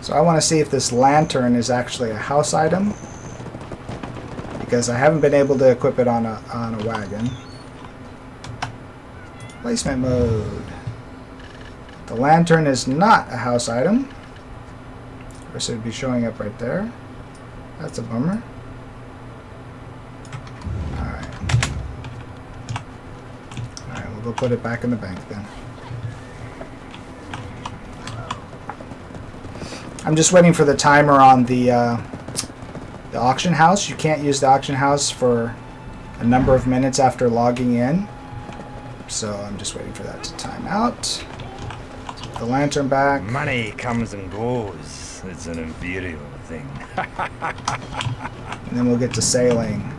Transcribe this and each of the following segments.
So I want to see if this lantern is actually a house item, because I haven't been able to equip it on a wagon. Placement mode. The lantern is not a house item. Of course, it would be showing up right there. That's a bummer. Alright. Alright, we'll go put it back in the bank then. I'm just waiting for the timer on the auction house. You can't use the auction house for a number of minutes after logging in. So I'm just waiting for that to time out. Put the lantern back. Money comes and goes. It's an imperial thing. And then we'll get to sailing.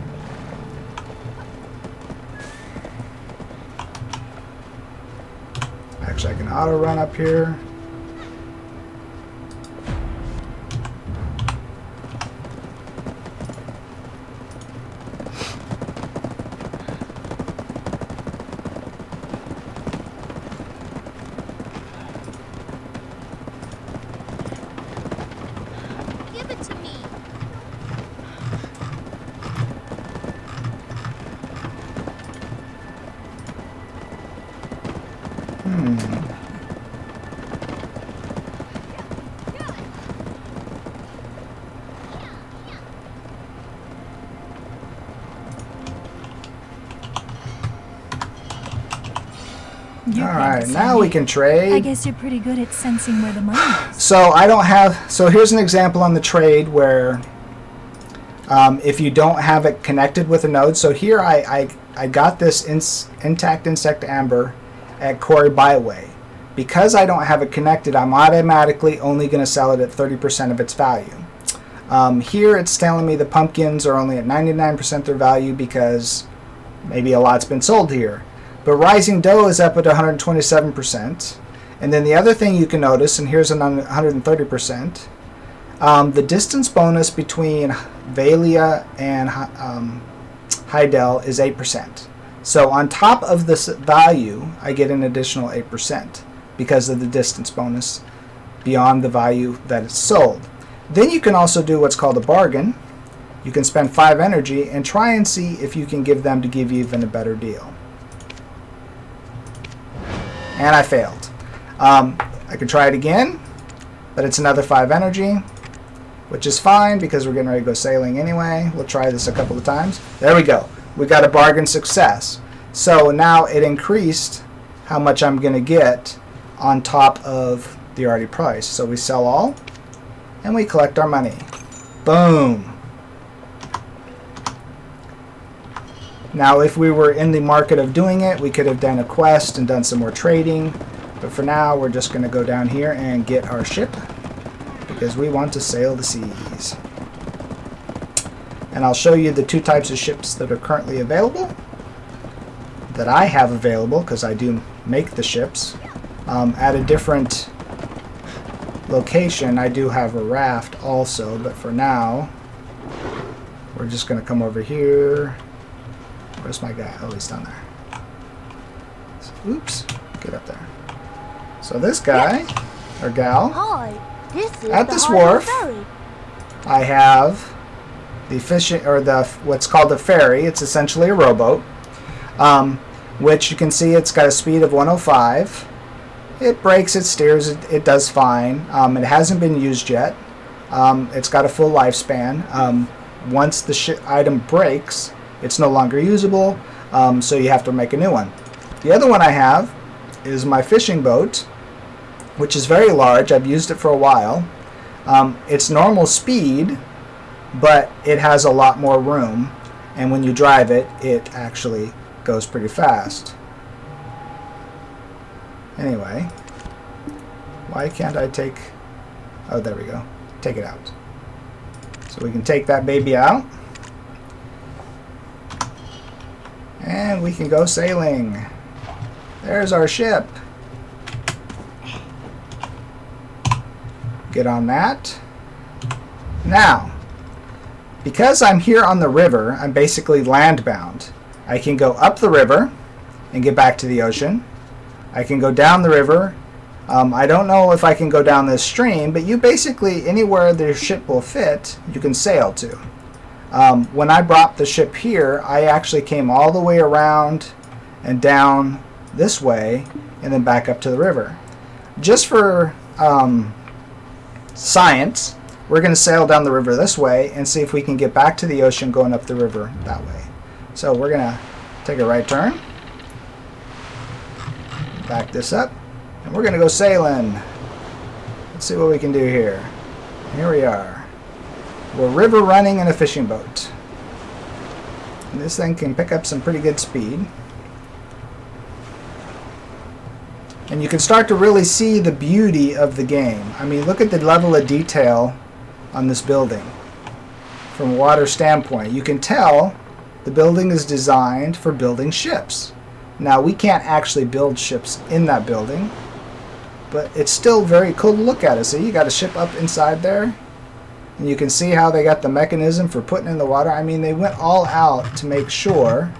Actually, I can auto run up here. Alright, now we can trade. I guess you're pretty good at sensing where the money is. So I don't have, so here's an example on the trade where if you don't have it connected with a node. So here I got this intact insect amber at Quarry Byway. Because I don't have it connected, I'm automatically only going to sell it at 30% of its value. Here it's telling me the pumpkins are only at 99% their value because maybe a lot's been sold here. But Rising Dough is up at 127%. And then the other thing you can notice, and here's an 130%, the distance bonus between Valia and Heidel is 8%. So on top of this value, I get an additional 8% because of the distance bonus beyond the value that it's sold. Then you can also do what's called a bargain. You can spend 5 energy and try and see if you can give them to give you even a better deal. And I failed. I could try it again, but it's another 5 energy, which is fine because we're getting ready to go sailing anyway. We'll try this a couple of times. There we go. We got a bargain success. So now it increased how much I'm going to get on top of the already price. So we sell all, and we collect our money. Boom. Now, if we were in the market of doing it, we could have done a quest and done some more trading. But for now, we're just going to go down here and get our ship because we want to sail the seas. And I'll show you the 2 types of ships that are currently available, that I have available because I do make the ships. At a different location, I do have a raft also, but for now, we're just going to come over here. Where's my guy? Oh, he's down there. So, oops. Get up there. So this guy, or gal, at this wharf, I have the fishing, or the what's called the ferry. It's essentially a rowboat, which you can see it's got a speed of 105. It brakes, it steers, it does fine. It hasn't been used yet. It's got a full lifespan. Once the item breaks, it's no longer usable, so you have to make a new one. The other one I have is my fishing boat, which is very large. I've used it for a while. It's normal speed, but it has a lot more room, and when you drive it, it actually goes pretty fast. Anyway, why can't I take... Oh, there we go. Take it out. So we can take that baby out. And we can go sailing. There's our ship. Get on that. Now, because I'm here on the river, I'm basically landbound. I can go up the river and get back to the ocean. I can go down the river I don't know if I can go down this stream, but you basically, anywhere the ship will fit, you can sail to. When I brought the ship here, I actually came all the way around and down this way and then back up to the river. Just for science, we're going to sail down the river this way and see if we can get back to the ocean going up the river that way. So we're going to take a right turn, back this up, and we're going to go sailing. Let's see what we can do here. Here we are. We're river running in a fishing boat. And this thing can pick up some pretty good speed. And you can start to really see the beauty of the game. I mean, look at the level of detail on this building from a water standpoint. You can tell the building is designed for building ships. Now, we can't actually build ships in that building, but it's still very cool to look at it. See, you got a ship up inside there, and you can see how they got the mechanism for putting in the water. I mean, they went all out to make sure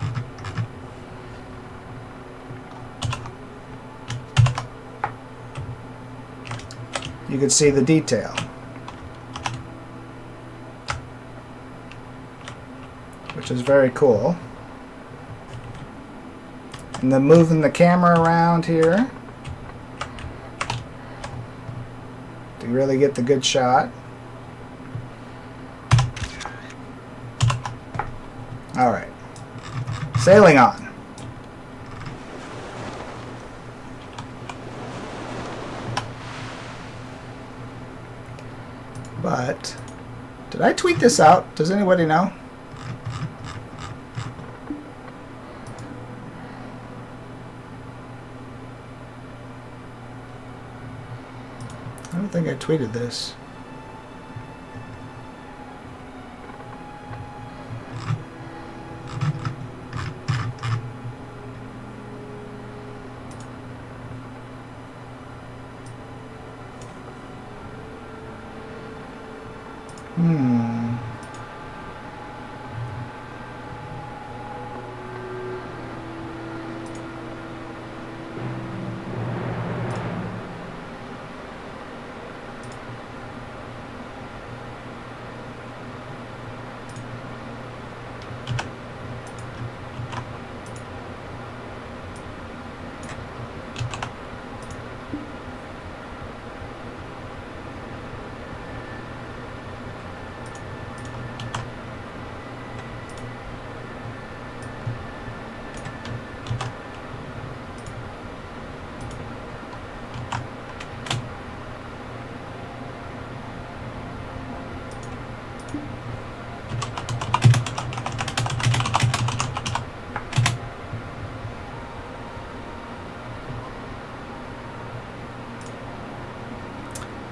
you could see the detail. Which is very cool. And then moving the camera around here to really get the good shot. Alright. Sailing on. But, did I tweet this out? Does anybody know? I don't think I tweeted this.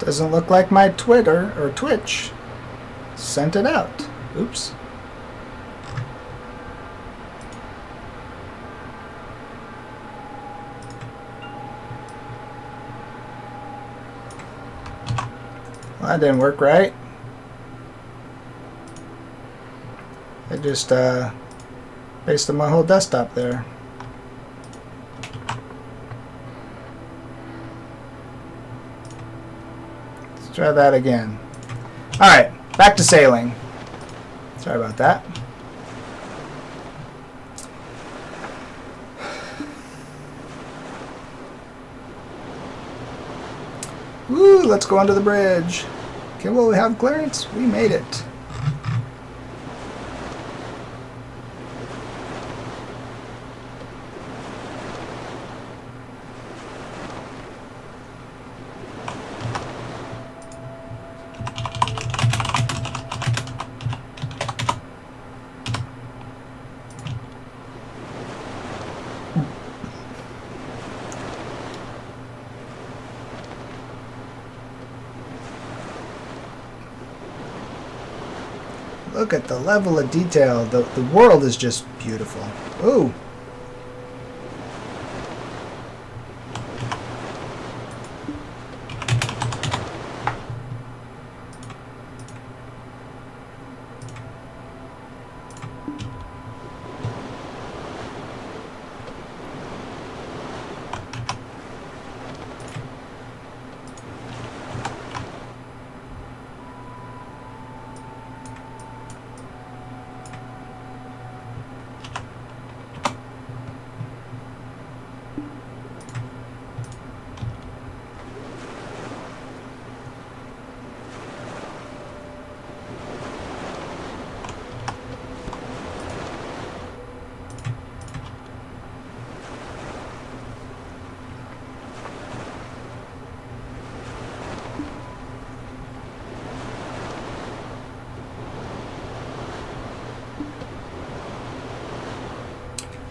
Doesn't look like my Twitter or Twitch sent it out. Oops. Well, that didn't work right. I just pasted my whole desktop there. Try that again. Alright, back to sailing. Sorry about that. Woo, let's go under the bridge. Okay, well, we have clearance. We made it. Look at the level of detail. The world is just beautiful. Ooh.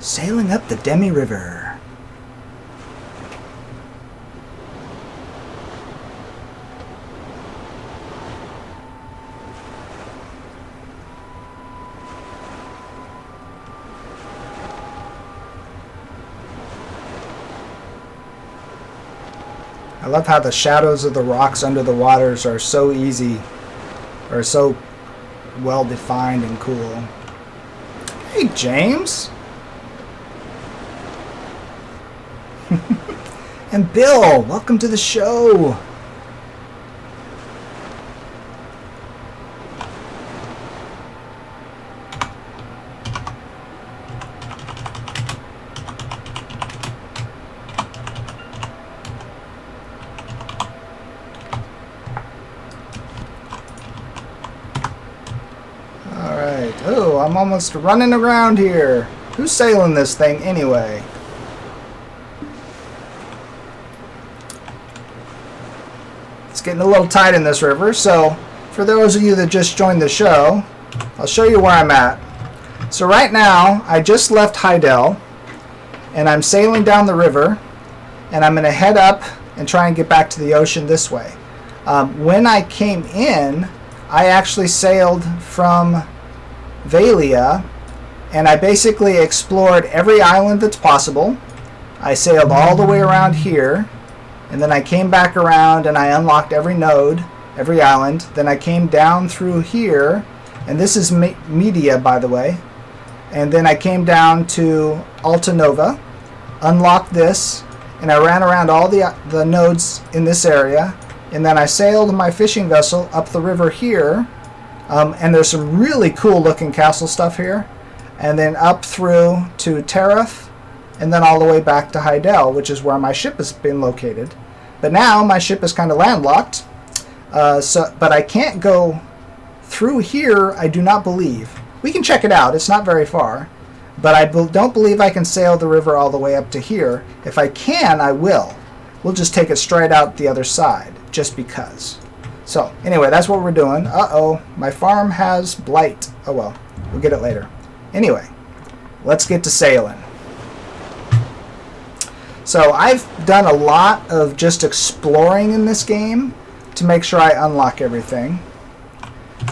Sailing up the Demi River. I love how the shadows of the rocks under the waters are so easy, or so well defined and cool. Hey, James. And Bill, welcome to the show. Oh, I'm almost running around here. Who's sailing this thing anyway? It's getting a little tight in this river, so for those of you that just joined the show, I'll show you where I'm at. So right now, I just left Heidel, and I'm sailing down the river, and I'm going to head up and try and get back to the ocean this way. When I came in, I actually sailed from Valia, and I basically explored every island that's possible. I sailed all the way around here, and then I came back around and I unlocked every node, every island. Then I came down through here, and this is Media, by the way. And then I came down to Alta Nova, unlocked this, and I ran around all the nodes in this area, and then I sailed my fishing vessel up the river here. And there's some really cool looking castle stuff here, and then up through to Tariff, and then all the way back to Heidel, which is where my ship has been located. But now my ship is kind of landlocked, but I can't go through here, I do not believe. We can check it out, it's not very far, but I don't believe I can sail the river all the way up to here. If I can, I will. We'll just take it straight out the other side, just because. So, anyway, that's what we're doing. Uh-oh, my farm has blight. Oh well, we'll get it later. Anyway, let's get to sailing. So, I've done a lot of just exploring in this game to make sure I unlock everything.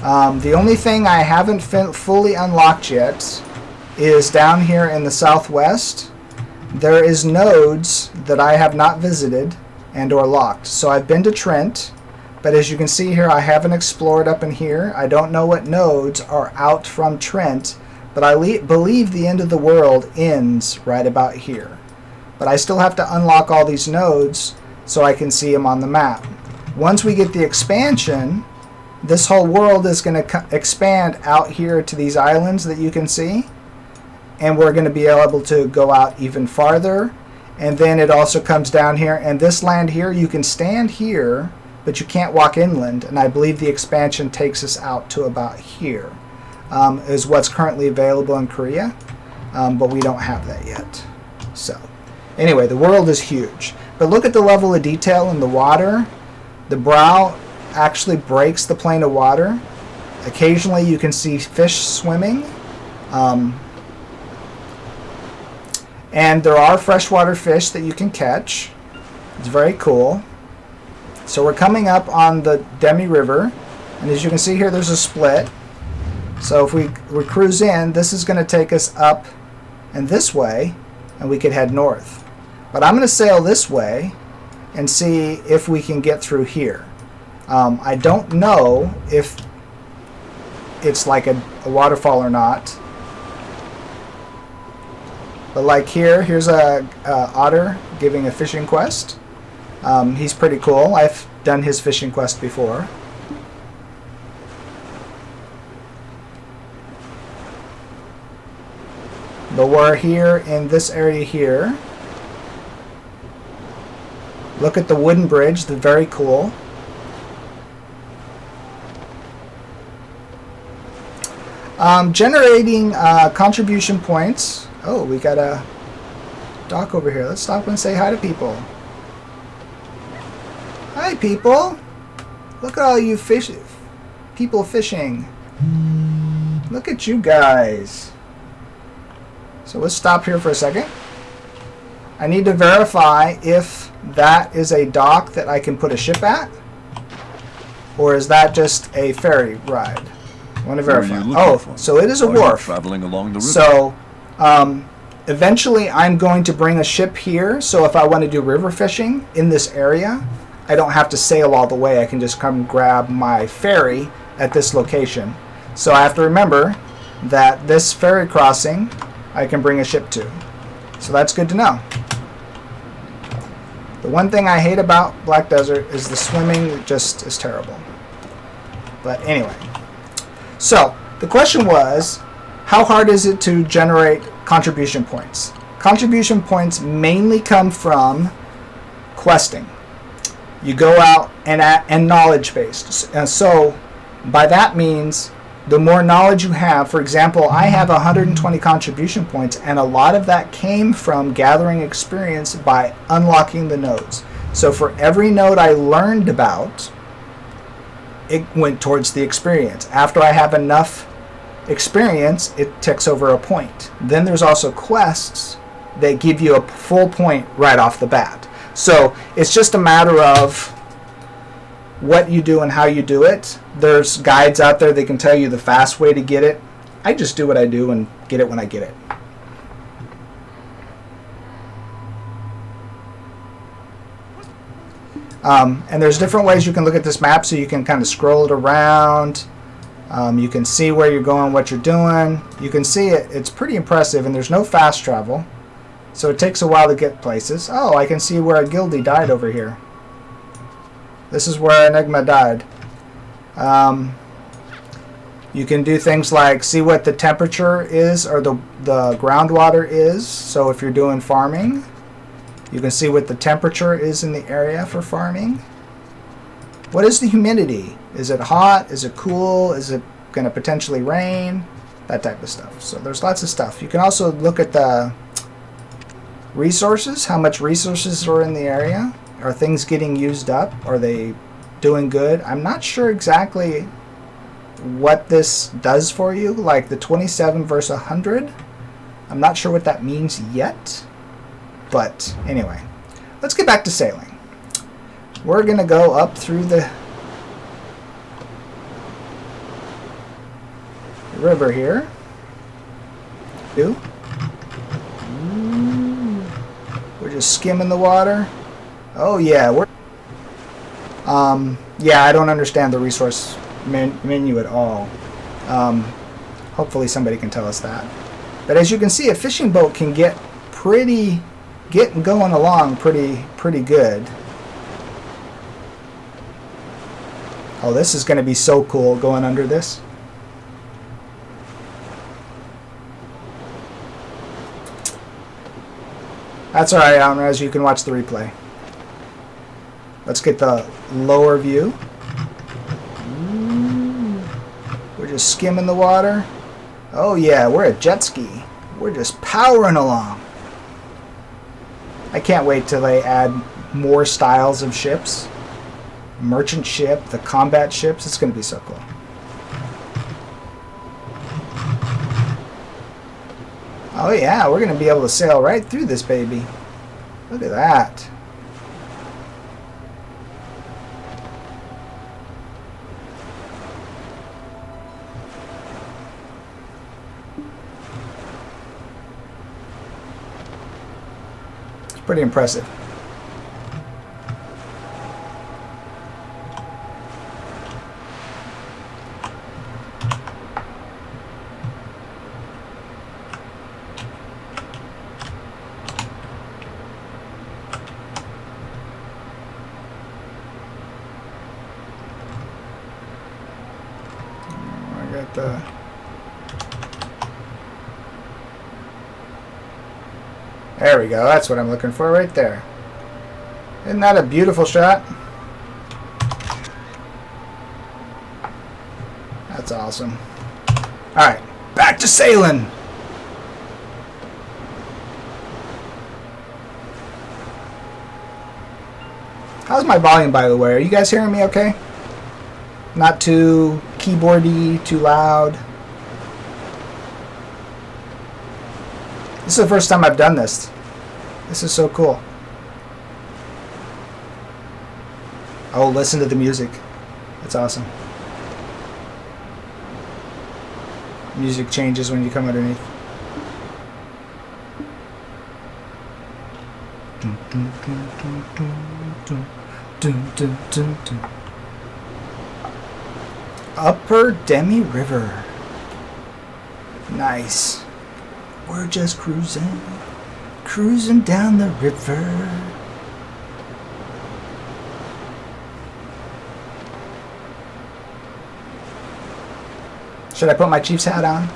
The only thing I haven't fully unlocked yet is down here in the southwest. There is nodes that I have not visited and or locked. So, I've been to Trent. But as you can see here, I haven't explored up in here. I don't know what nodes are out from Trent, but I believe the end of the world ends right about here. But I still have to unlock all these nodes so I can see them on the map. Once we get the expansion, this whole world is going to expand out here to these islands that you can see. And we're going to be able to go out even farther. And then it also comes down here. And this land here, you can stand here, but you can't walk inland, and I believe the expansion takes us out to about here, is what's currently available in Korea, but we don't have that yet. So, anyway, the world is huge. But look at the level of detail in the water. The brow actually breaks the plane of water. Occasionally you can see fish swimming. And there are freshwater fish that you can catch. It's very cool. So we're coming up on the Demi River, and as you can see here, there's a split. So if we cruise in, this is going to take us up and this way, and we could head north. But I'm going to sail this way and see if we can get through here. I don't know if it's like a waterfall or not. But like here's a otter giving a fishing quest. He's pretty cool. I've done his fishing quest before. But we're here in this area here. Look at the wooden bridge, they're very cool. Generating contribution points. Oh, we got a dock over here. Let's stop and say hi to people. Hi, people. Look at all you people fishing. Look at you guys. So let's stop here for a second. I need to verify if that is a dock that I can put a ship at, or is that just a ferry ride? I want to verify. Oh, so it is a wharf. Traveling along the river. So eventually I'm going to bring a ship here, so if I want to do river fishing in this area, I don't have to sail all the way. I can just come grab my ferry at this location. So I have to remember that this ferry crossing I can bring a ship to. So that's good to know. The one thing I hate about Black Desert is the swimming just is terrible. But anyway. So the question was, how hard is it to generate contribution points? Contribution points mainly come from questing. You go out and knowledge based. And so by that means the more knowledge you have, for example, I have 120 contribution points, and a lot of that came from gathering experience by unlocking the nodes. So for every node I learned about, it went towards the experience. After I have enough experience, it ticks over a point. Then there's also quests that give you a full point right off the bat. So it's just a matter of what you do and how you do it. There's guides out there that can tell you the fast way to get it. I just do what I do and get it when I get it. And there's different ways you can look at this map, so you can kind of scroll it around. You can see where you're going, what you're doing. You can see it. It's pretty impressive, and there's no fast travel, so it takes a while to get places. Oh, I can see where a guildie died over here. This is where Enigma died. You can do things like see what the temperature is, or the groundwater is. So if you're doing farming, you can see what the temperature is in the area for farming. What is the humidity? Is it hot? Is it cool? Is it going to potentially rain? That type of stuff. So there's lots of stuff. You can also look at the resources, how much resources are in the area. Are things getting used up? Are they doing good? I'm not sure exactly what this does for you, like the 27 versus 100. I'm not sure what that means yet. But anyway, let's get back to sailing. We're going to go up through the river here. We're just skimming the water. Oh yeah, yeah, I don't understand the resource menu at all. Hopefully somebody can tell us that. But as you can see, a fishing boat can get going along pretty good. Oh, this is going to be so cool going under this. That's alright, Anhrez, you can watch the replay. Let's get the lower view. We're just skimming the water. Oh yeah, we're a jet ski. We're just powering along. I can't wait till they add more styles of ships. Merchant ship, the combat ships. It's going to be so cool. Oh yeah, we're going to be able to sail right through this baby. Look at that. It's pretty impressive. There we go. That's what I'm looking for right there. Isn't that a beautiful shot? That's awesome. Alright, back to sailing. How's my volume, by the way? Are you guys hearing me okay? Not too keyboardy, too loud. This is the first time I've done this. This is so cool. Oh, listen to the music. That's awesome. Music changes when you come underneath. Upper Demi River. Nice. We're just cruising down the river. Should I put my Chiefs hat on?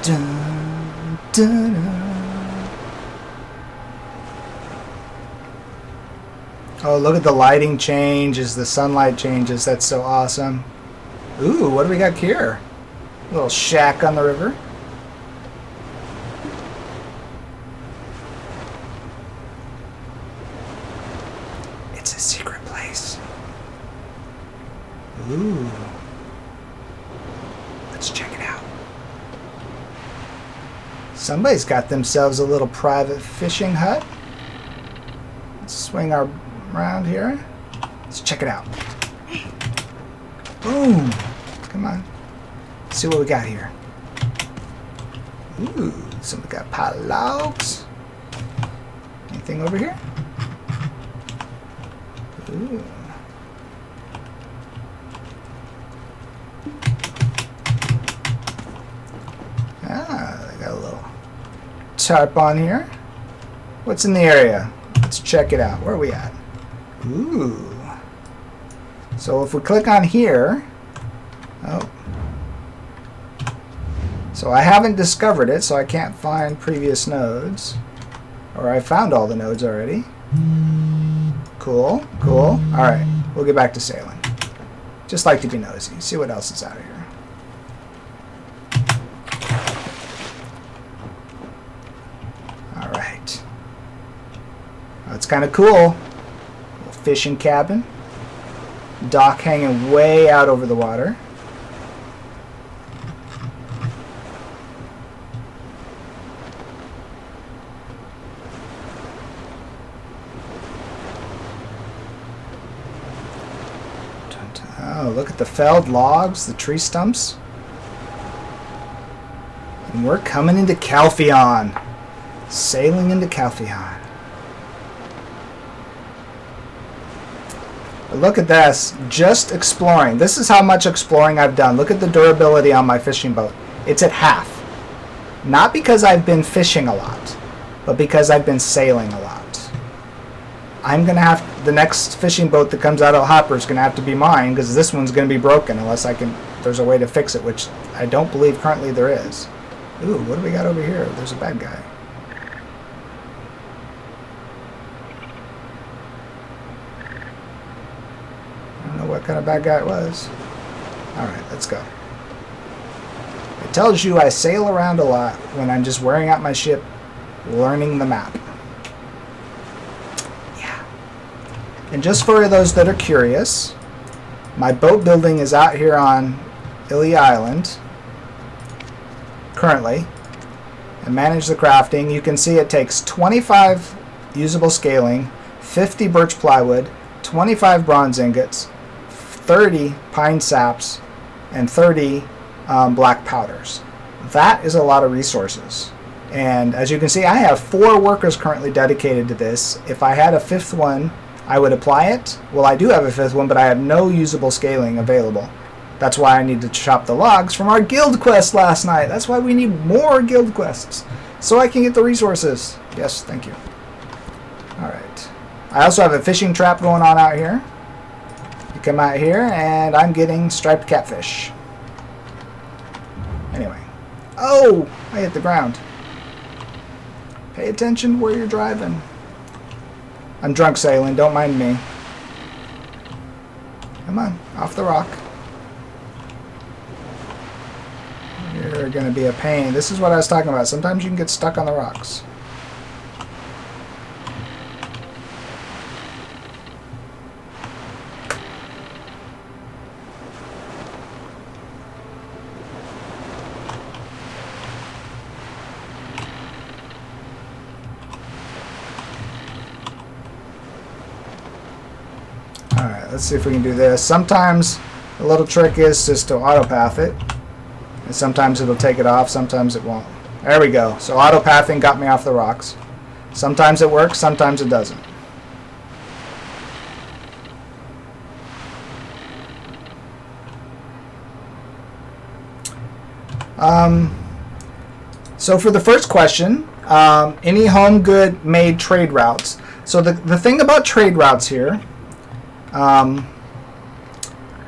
Dun, dun, dun. Oh, look at the lighting change as the sunlight changes. That's so awesome. Ooh, what do we got here? A little shack on the river. It's a secret place. Ooh. Let's check it out. Somebody's got themselves a little private fishing hut. Let's swing our around here. Let's check it out. Boom. Come on. Let's see what we got here. Ooh, somebody got pot of logs. Anything over here? Ooh. Ah, they got a little tarp on here. What's in the area? Let's check it out. Where are we at? Ooh. So if we click on here, oh. So I haven't discovered it, so I can't find previous nodes. Or I found all the nodes already. Cool, cool. Alright, we'll get back to sailing. Just like to be nosy. See what else is out here. Alright. Oh, it's kind of cool. Little fishing cabin. Dock hanging way out over the water. Oh, look at the felled logs, the tree stumps. And we're coming into Calpheon. Sailing into Calpheon. But look at this. Just exploring. This is how much exploring I've done. Look at the durability on my fishing boat. It's at half. Not because I've been fishing a lot, but because I've been sailing a lot. I'm going to have... The next fishing boat that comes out of the hopper is going to have to be mine, because this one's going to be broken unless I can... There's a way to fix it, which I don't believe currently there is. Ooh, what do we got over here? There's a bad guy. I don't know what kind of bad guy it was. Alright, let's go. It tells you I sail around a lot when I'm just wearing out my ship, learning the map. Yeah. And just for those that are curious, my boat building is out here on Illy Island currently. I manage the crafting. You can see it takes 25 usable scaling, 50 birch plywood, 25 bronze ingots, 30 pine saps, and 30 black powders. That is a lot of resources. And as you can see, I have 4 workers currently dedicated to this. If I had a 5th one, I would apply it. Well, I do have a 5th one, but I have no usable scaling available. That's why I need to chop the logs from our guild quest last night. That's why we need more guild quests, so I can get the resources. Yes, thank you. Alright. I also have a fishing trap going on out here. You come out here, and I'm getting striped catfish. Anyway. Oh! I hit the ground. Pay attention where you're driving. I'm drunk sailing, don't mind me. Come on, off the rock. You're gonna be a pain. This is what I was talking about. Sometimes you can get stuck on the rocks. Alright, let's see if we can do this. Sometimes the little trick is just to autopath it. And sometimes it'll take it off, sometimes it won't. There we go. So autopathing got me off the rocks. Sometimes it works, sometimes it doesn't. So for the first question, any home good made trade routes. So the thing about trade routes here, time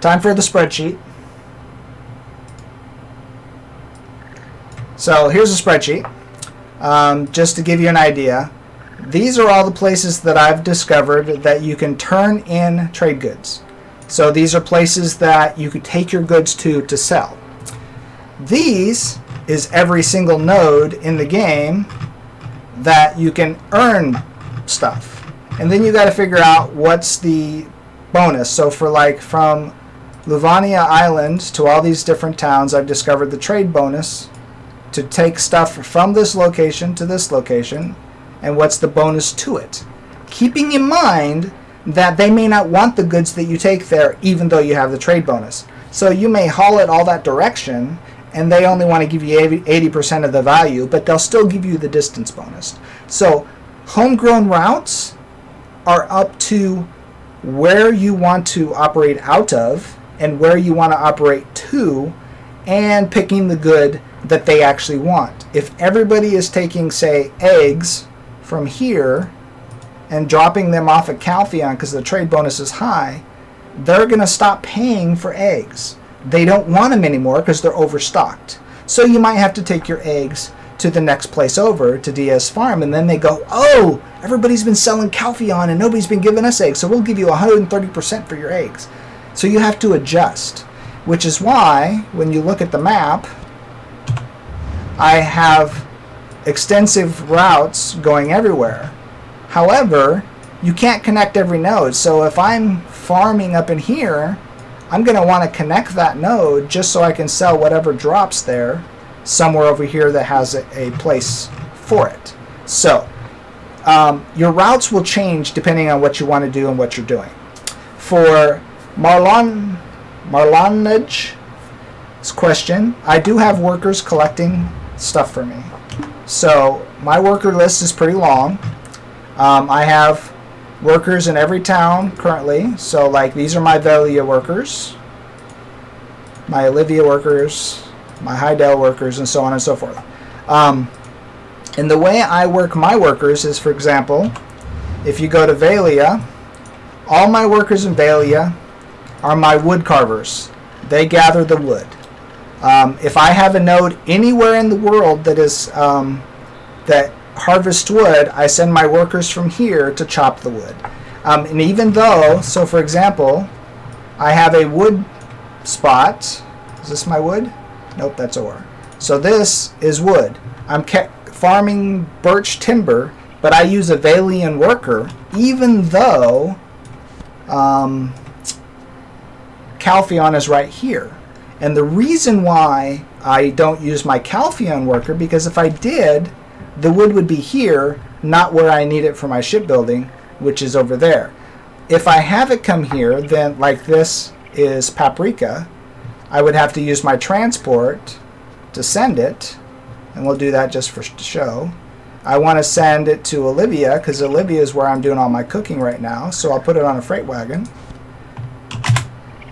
for the spreadsheet. So here's a spreadsheet, just to give you an idea. These are all the places that I've discovered that you can turn in trade goods. So these are places that you could take your goods to sell. These is every single node in the game that you can earn stuff. And then you got to figure out what's the bonus. So for like from Luvania Island to all these different towns, I've discovered the trade bonus to take stuff from this location to this location, and what's the bonus to it. Keeping in mind that they may not want the goods that you take there even though you have the trade bonus. So you may haul it all that direction and they only want to give you 80% of the value, but they'll still give you the distance bonus. So homegrown routes are up to where you want to operate out of and where you want to operate to, and picking the good that they actually want. If everybody is taking, say, eggs from here and dropping them off at Calpheon because the trade bonus is high, they're going to stop paying for eggs. They don't want them anymore because they're overstocked. So you might have to take your eggs to the next place over, to DS Farm, and then they go, oh, everybody's been selling Calpheon and nobody's been giving us eggs, so we'll give you 130% for your eggs. So you have to adjust, which is why when you look at the map, I have extensive routes going everywhere. However, you can't connect every node. So if I'm farming up in here, I'm going to want to connect that node just so I can sell whatever drops there somewhere over here that has a place for it. So your routes will change depending on what you want to do and what you're doing. For Marlanage's question, I do have workers collecting stuff for me. So my worker list is pretty long. I have workers in every town currently. So like these are my Velia workers, my Olivia workers, my Hydel workers, and so on and so forth. And the way I work my workers is, for example, if you go to Velia, all my workers in Velia are my wood carvers. They gather the wood. If I have a node anywhere in the world that is that harvests wood, I send my workers from here to chop the wood. And even though, so for example, I have a wood spot. Is this my wood? Nope, that's ore. So this is wood. I'm farming birch timber, but I use a Valian worker, even though Calpheon is right here. And the reason why I don't use my Calpheon worker, because if I did, the wood would be here, not where I need it for my shipbuilding, which is over there. If I have it come here, then like this is paprika, I would have to use my transport to send it, and we'll do that just for show. I want to send it to Olivia, because Olivia is where I'm doing all my cooking right now, so I'll put it on a freight wagon.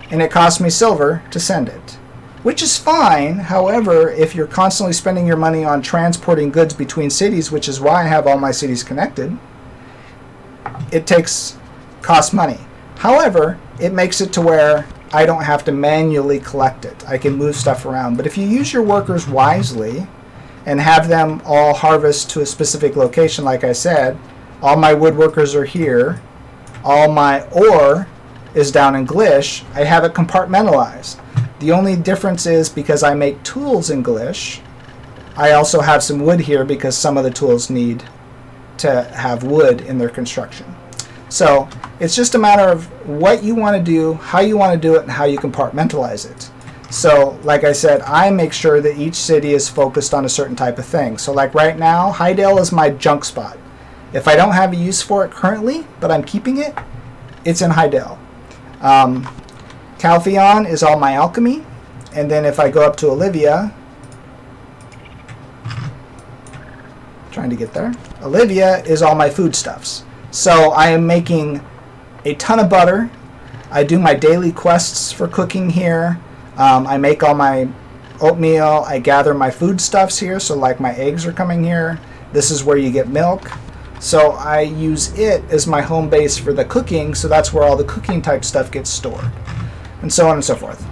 And it costs me silver to send it, which is fine. However, if you're constantly spending your money on transporting goods between cities, which is why I have all my cities connected, it costs money. However, it makes it to where I don't have to manually collect it. I can move stuff around. But if you use your workers wisely and have them all harvest to a specific location, like I said, all my woodworkers are here, all my ore is down in Glish, I have it compartmentalized. The only difference is because I make tools in Glish, I also have some wood here because some of the tools need to have wood in their construction. So it's just a matter of what you want to do, how you want to do it, and how you compartmentalize it. So like I said, I make sure that each city is focused on a certain type of thing. So like right now, Hydale is my junk spot. If I don't have a use for it currently, but I'm keeping it, it's in Hydale. Caltheon is all my alchemy. And then if I go up to Olivia, trying to get there, Olivia is all my foodstuffs. So I am making a ton of butter. I do my daily quests for cooking here. I make all my oatmeal. I gather my foodstuffs here. So like my eggs are coming here. This is where you get milk. So I use it as my home base for the cooking. So that's where all the cooking type stuff gets stored. And so on and so forth.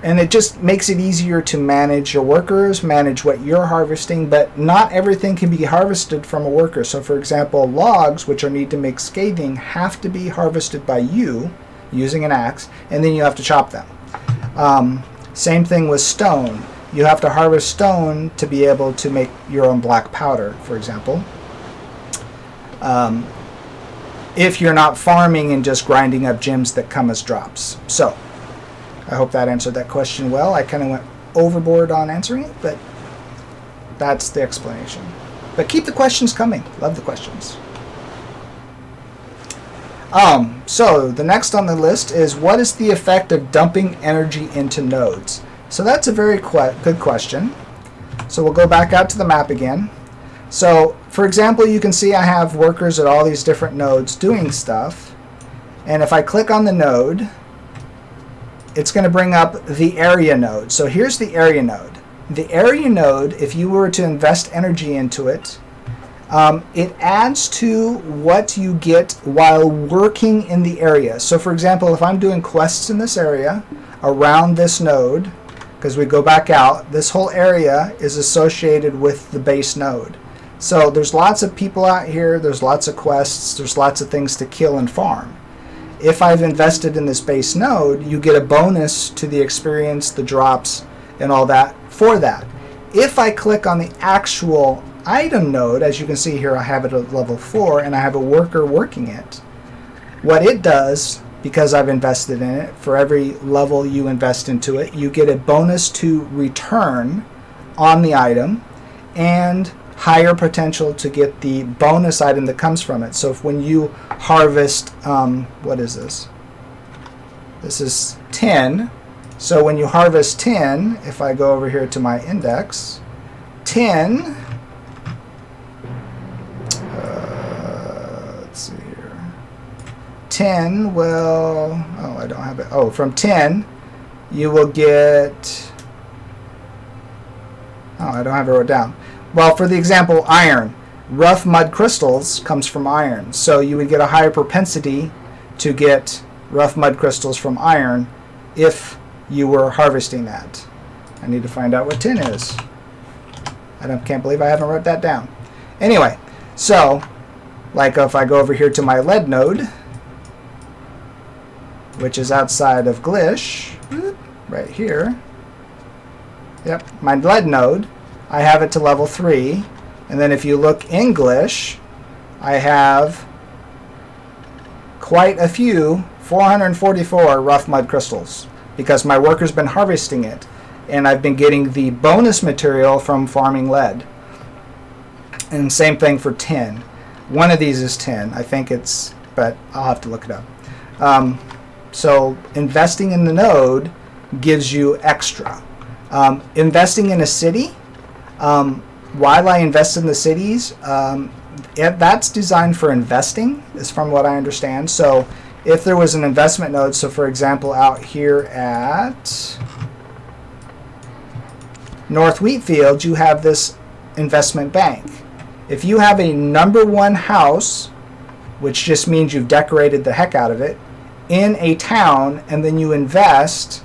And it just makes it easier to manage your workers, manage what you're harvesting, but not everything can be harvested from a worker. So for example, logs, which are need to make scathing, have to be harvested by you using an axe, and then you have to chop them. Same thing with stone. You have to harvest stone to be able to make your own black powder, for example. If you're not farming and just grinding up gems that come as drops. So I hope that answered that question well. I kind of went overboard on answering it, but that's the explanation. But keep the questions coming. Love the questions. So the next on the list is, what is the effect of dumping energy into nodes? So that's a very good question. So we'll go back out to the map again. So for example, you can see I have workers at all these different nodes doing stuff. And if I click on the node, it's going to bring up the area node. So here's the area node. The area node, if you were to invest energy into it, it adds to what you get while working in the area. So for example, if I'm doing quests in this area around this node, because we go back out, this whole area is associated with the base node. So there's lots of people out here, there's lots of quests, there's lots of things to kill and farm. If I've invested in this base node, you get a bonus to the experience, the drops, and all that for that. If I click on the actual item node, as you can see here, I have it at level 4, and I have a worker working it. What it does, because I've invested in it, for every level you invest into it, you get a bonus to return on the item, and higher potential to get the bonus item that comes from it. So if when you harvest, what is this? This is 10. So when you harvest 10, if I go over here to my index, 10, let's see here, 10 will, oh, I don't have it. Oh, from 10, you will get, oh, I don't have it wrote down. Well, for the example, iron. Rough mud crystals comes from iron. So you would get a higher propensity to get rough mud crystals from iron if you were harvesting that. I need to find out what tin is. Can't believe I haven't wrote that down. Anyway, so like if I go over here to my lead node, which is outside of Glish, right here. Yep, my lead node. I have it to level 3, and then if you look English, I have quite a few, 444 rough mud crystals, because my worker's been harvesting it, and I've been getting the bonus material from farming lead. And same thing for tin. One of these is tin, I think it's, but I'll have to look it up. So investing in the node gives you extra. Investing in a city, while I invest in the cities, that's designed for investing, is from what I understand. So if there was an investment node, so for example out here at North Wheatfield, you have this investment bank. If you have a #1 house, which just means you've decorated the heck out of it, in a town, and then you invest,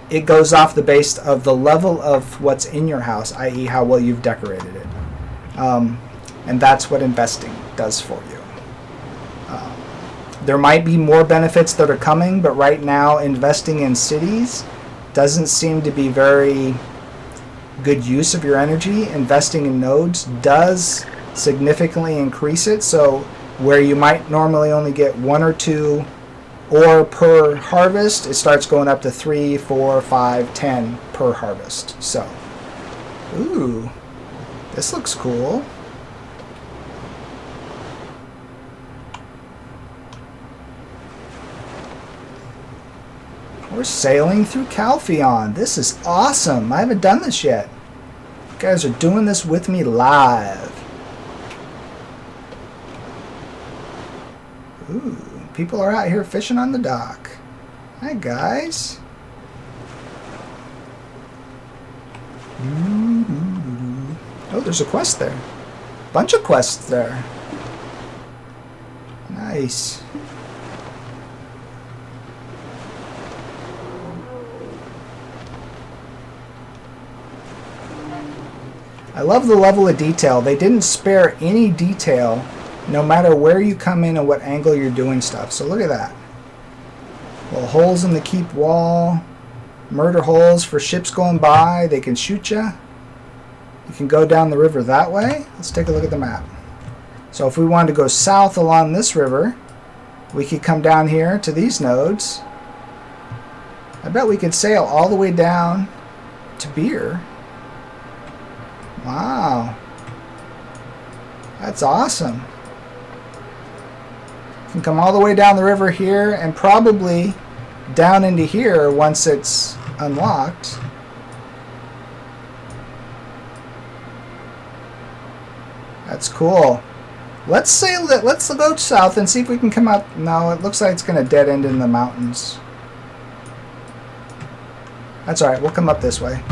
it goes off the base of the level of what's in your house, i.e. how well you've decorated it. And that's what investing does for you. There might be more benefits that are coming, but right now investing in cities doesn't seem to be very good use of your energy. Investing in nodes does significantly increase it. So where you might normally only get 1 or 2 ore per harvest, it starts going up to 3, 4, 5, 10 per harvest. So, ooh, this looks cool. We're sailing through Calpheon. This is awesome. I haven't done this yet. You guys are doing this with me live. Ooh, people are out here fishing on the dock. Hi, guys. Oh, there's a quest there. Bunch of quests there. Nice. I love the level of detail. They didn't spare any detail no matter where you come in and what angle you're doing stuff. So look at that. Little holes in the keep wall. Murder holes for ships going by. They can shoot you. You can go down the river that way. Let's take a look at the map. So if we wanted to go south along this river, we could come down here to these nodes. I bet we could sail all the way down to Beer. Wow. That's awesome. You can come all the way down the river here and probably down into here once it's unlocked. That's cool. Let's sail it. Let's go south and see if we can come out. No, it looks like it's going to dead end in the mountains. That's alright. We'll come up this way.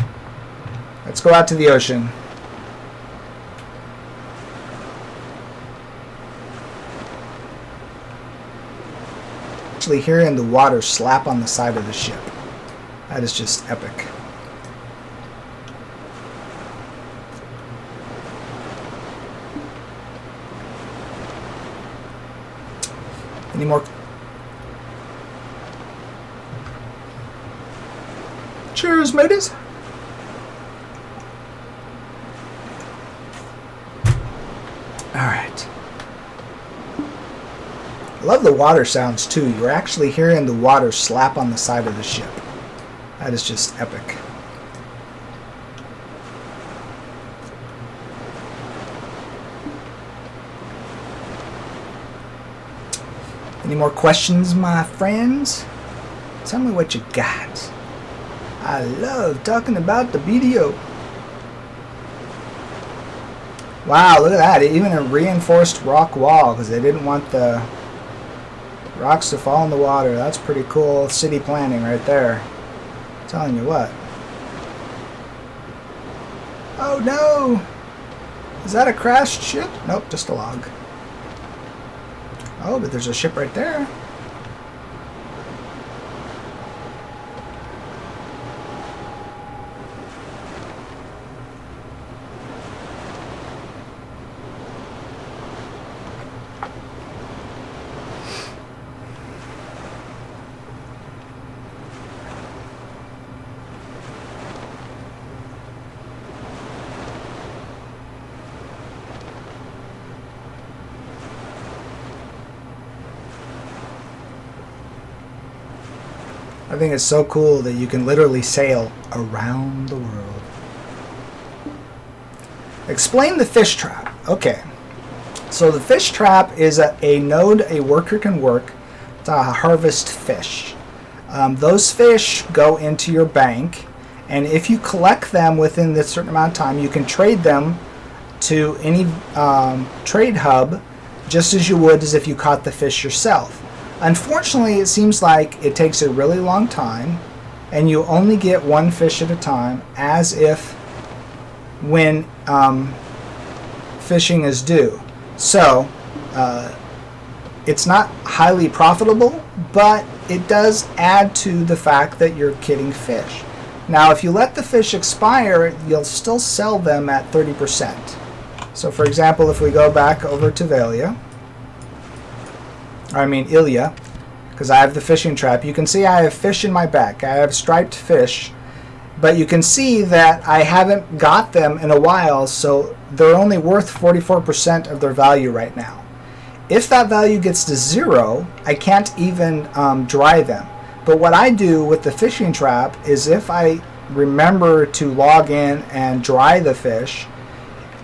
Let's go out to the ocean. Actually hearing the water slap on the side of the ship. That is just epic. Any more? Cheers, mateys. All right. I love the water sounds too. You're actually hearing the water slap on the side of the ship. That is just epic. Any more questions, my friends? Tell me what you got. I love talking about the BDO. Wow, look at that. Even a reinforced rock wall because they didn't want the rocks to fall in the water. That's pretty cool city planning right there. I'm telling you what. Oh no! Is that a crashed ship? Nope, just a log. Oh, but there's a ship right there. I think it's so cool that you can literally sail around the world. Explain the fish trap. Okay. So the fish trap is a node a worker can work to harvest fish. Those fish go into your bank, and if you collect them within this certain amount of time, you can trade them to any trade hub just as you would as if you caught the fish yourself. Unfortunately, it seems like it takes a really long time, and you only get one fish at a time, as if when fishing is due. So, it's not highly profitable, but it does add to the fact that you're getting fish. Now, if you let the fish expire, you'll still sell them at 30%. So, for example, if we go back over to Ilya, because I have the fishing trap. You can see I have fish in my back. I have striped fish, but you can see that I haven't got them in a while, so they're only worth 44% of their value right now. If that value gets to 0, I can't even dry them. But what I do with the fishing trap is if I remember to log in and dry the fish,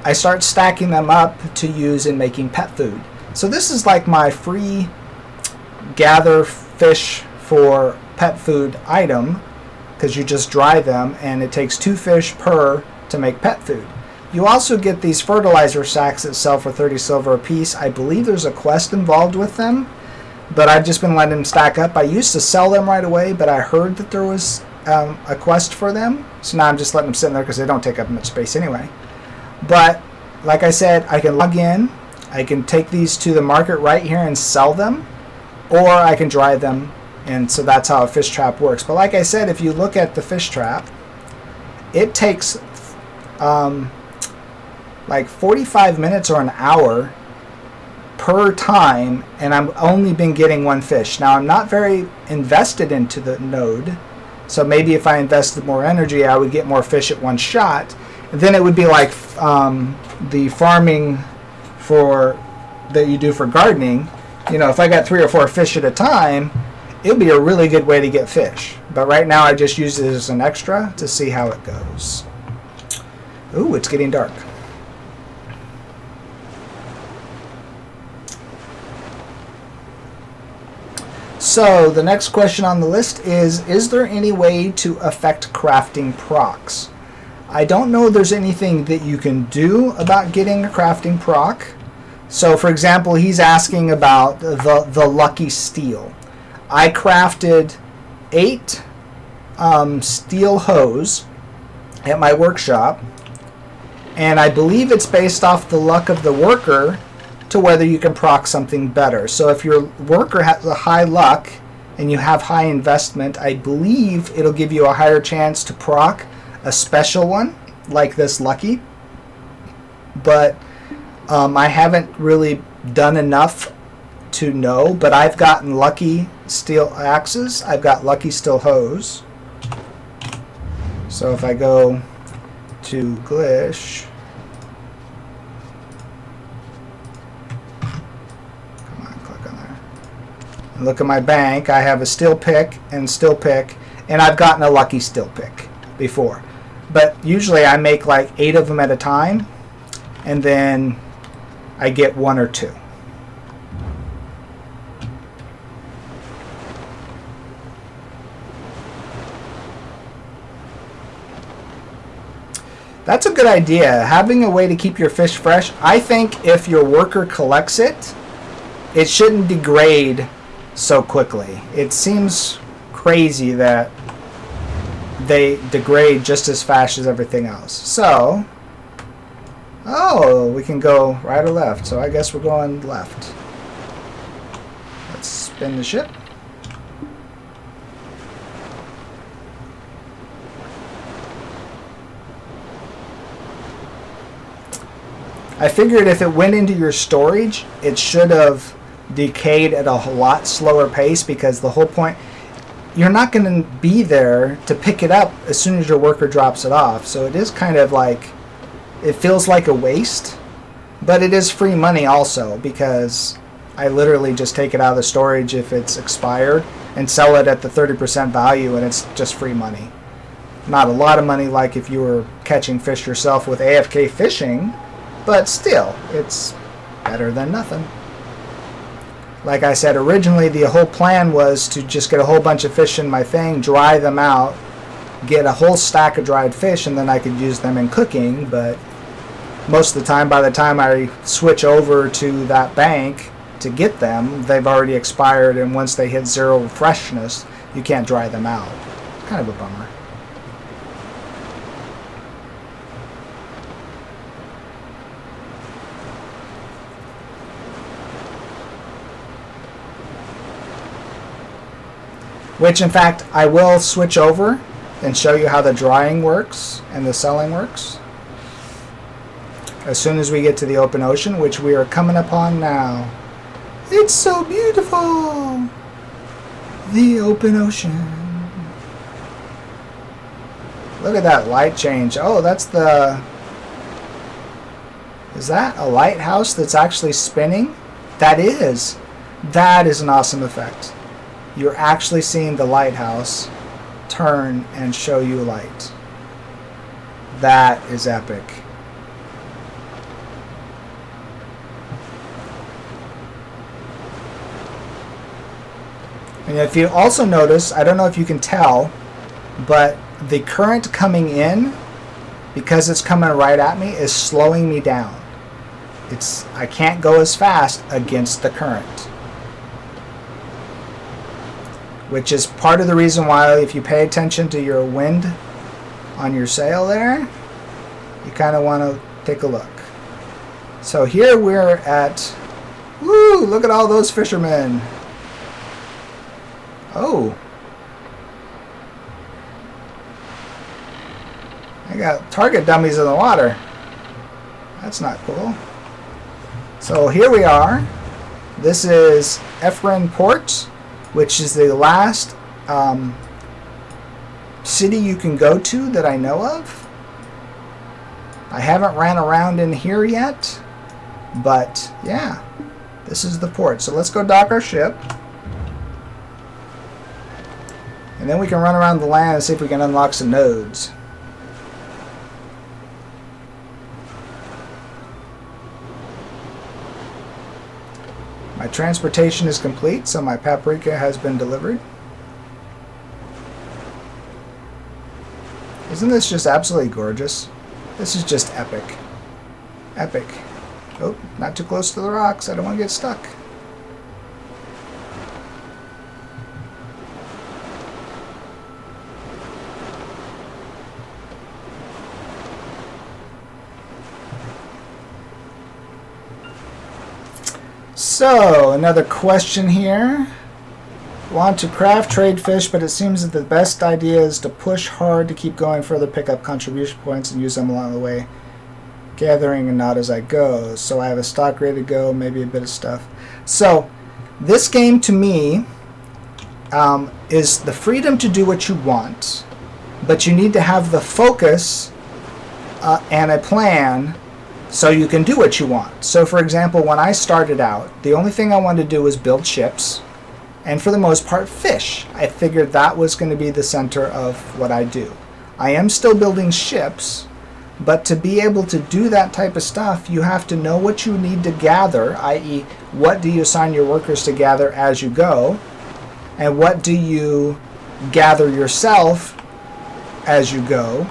I start stacking them up to use in making pet food. So this is like my free gather fish for pet food item because you just dry them, and it takes 2 fish per to make pet food. You also get these fertilizer sacks that sell for 30 silver a piece. I believe there's a quest involved with them, but I've just been letting them stack up. I used to sell them right away, but I heard that there was a quest for them, so now I'm just letting them sit in there because they don't take up much space anyway. But like I said, I can log in, I can take these to the market right here and sell them, or I can dry them, and so that's how a fish trap works. But like I said, if you look at the fish trap, it takes like 45 minutes or an hour per time, and I've only been getting 1 fish. Now, I'm not very invested into the node, so maybe if I invested more energy, I would get more fish at one shot. And then it would be like the farming that you do for gardening. You know, if I got 3 or 4 fish at a time, it would be a really good way to get fish. But right now, I just use it as an extra to see how it goes. Ooh, it's getting dark. So the next question on the list is there any way to affect crafting procs? I don't know there's anything that you can do about getting a crafting proc. So for example, he's asking about the lucky steel. I crafted 8 steel hose at my workshop, and I believe it's based off the luck of the worker to whether you can proc something better. So if your worker has a high luck and you have high investment, I believe it'll give you a higher chance to proc a special one like this lucky. But I haven't really done enough to know, but I've gotten lucky steel axes, I've got lucky steel hose. So if I go to Glish, look at my bank, I have a steel pick, and I've gotten a lucky steel pick before. But usually I make like 8 of them at a time, and then I get 1 or 2. That's a good idea, having a way to keep your fish fresh. I think if your worker collects it, it shouldn't degrade so quickly. It seems crazy that they degrade just as fast as everything else. So, oh, we can go right or left. So I guess we're going left. Let's spin the ship. I figured if it went into your storage, it should have decayed at a lot slower pace, because the whole point, you're not going to be there to pick it up as soon as your worker drops it off. So it is kind of like, it feels like a waste, but it is free money also, because I literally just take it out of the storage if it's expired and sell it at the 30% value, and it's just free money. Not a lot of money like if you were catching fish yourself with AFK fishing, but still, it's better than nothing. Like I said, originally the whole plan was to just get a whole bunch of fish in my thing, dry them out, get a whole stack of dried fish, and then I could use them in cooking. But most of the time, by the time I switch over to that bank to get them, they've already expired, and once they hit 0 freshness, you can't dry them out. It's kind of a bummer. Which, in fact, I will switch over and show you how the drying works and the selling works as soon as we get to the open ocean, which we are coming upon now. It's so beautiful! The open ocean. Look at that light change. Oh, that's the... Is that a lighthouse that's actually spinning? That is. That is an awesome effect. You're actually seeing the lighthouse turn and show you light. That is epic. And if you also notice, I don't know if you can tell, but the current coming in, because it's coming right at me, is slowing me down. I can't go as fast against the current. Which is part of the reason why, if you pay attention to your wind on your sail there, you kind of want to take a look. So here we're at, woo, look at all those fishermen. Oh. I got target dummies in the water. That's not cool. So here we are. This is Anhrez Port, which is the last city you can go to that I know of. I haven't ran around in here yet, but yeah, this is the port. So let's go dock our ship. And then we can run around the land and see if we can unlock some nodes. My transportation is complete, so my paprika has been delivered. Isn't this just absolutely gorgeous? This is just epic. Epic. Oh, not too close to the rocks. I don't want to get stuck. So, another question here. Want to craft trade fish, but it seems that the best idea is to push hard to keep going further, pick up contribution points, and use them along the way. Gathering and not as I go. So I have a stock ready to go, maybe a bit of stuff. So, this game to me is the freedom to do what you want, but you need to have the focus and a plan so you can do what you want. So for example, when I started out, the only thing I wanted to do was build ships, and for the most part fish. I figured that was going to be the center of what I do. I am still building ships, but to be able to do that type of stuff, you have to know what you need to gather, i.e. what do you assign your workers to gather as you go, and what do you gather yourself as you go,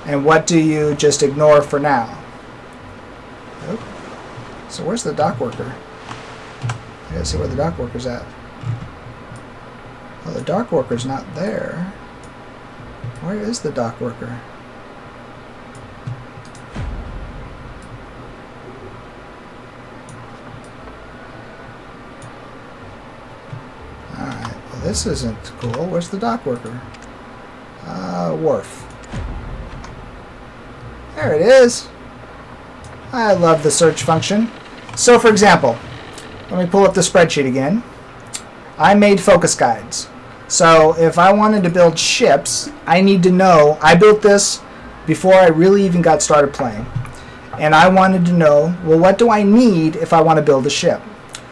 and what do you just ignore for now. Oh. So where's the dock worker? I gotta see where the dock worker's at. Oh, the dock worker's not there. Where is the dock worker? Alright, well this isn't cool. Where's the dock worker? Wharf. There it is. I love the search function. So for example, let me pull up the spreadsheet again. I made focus guides. So if I wanted to build ships, I need to know, I built this before I really even got started playing. And I wanted to know, well, what do I need if I want to build a ship?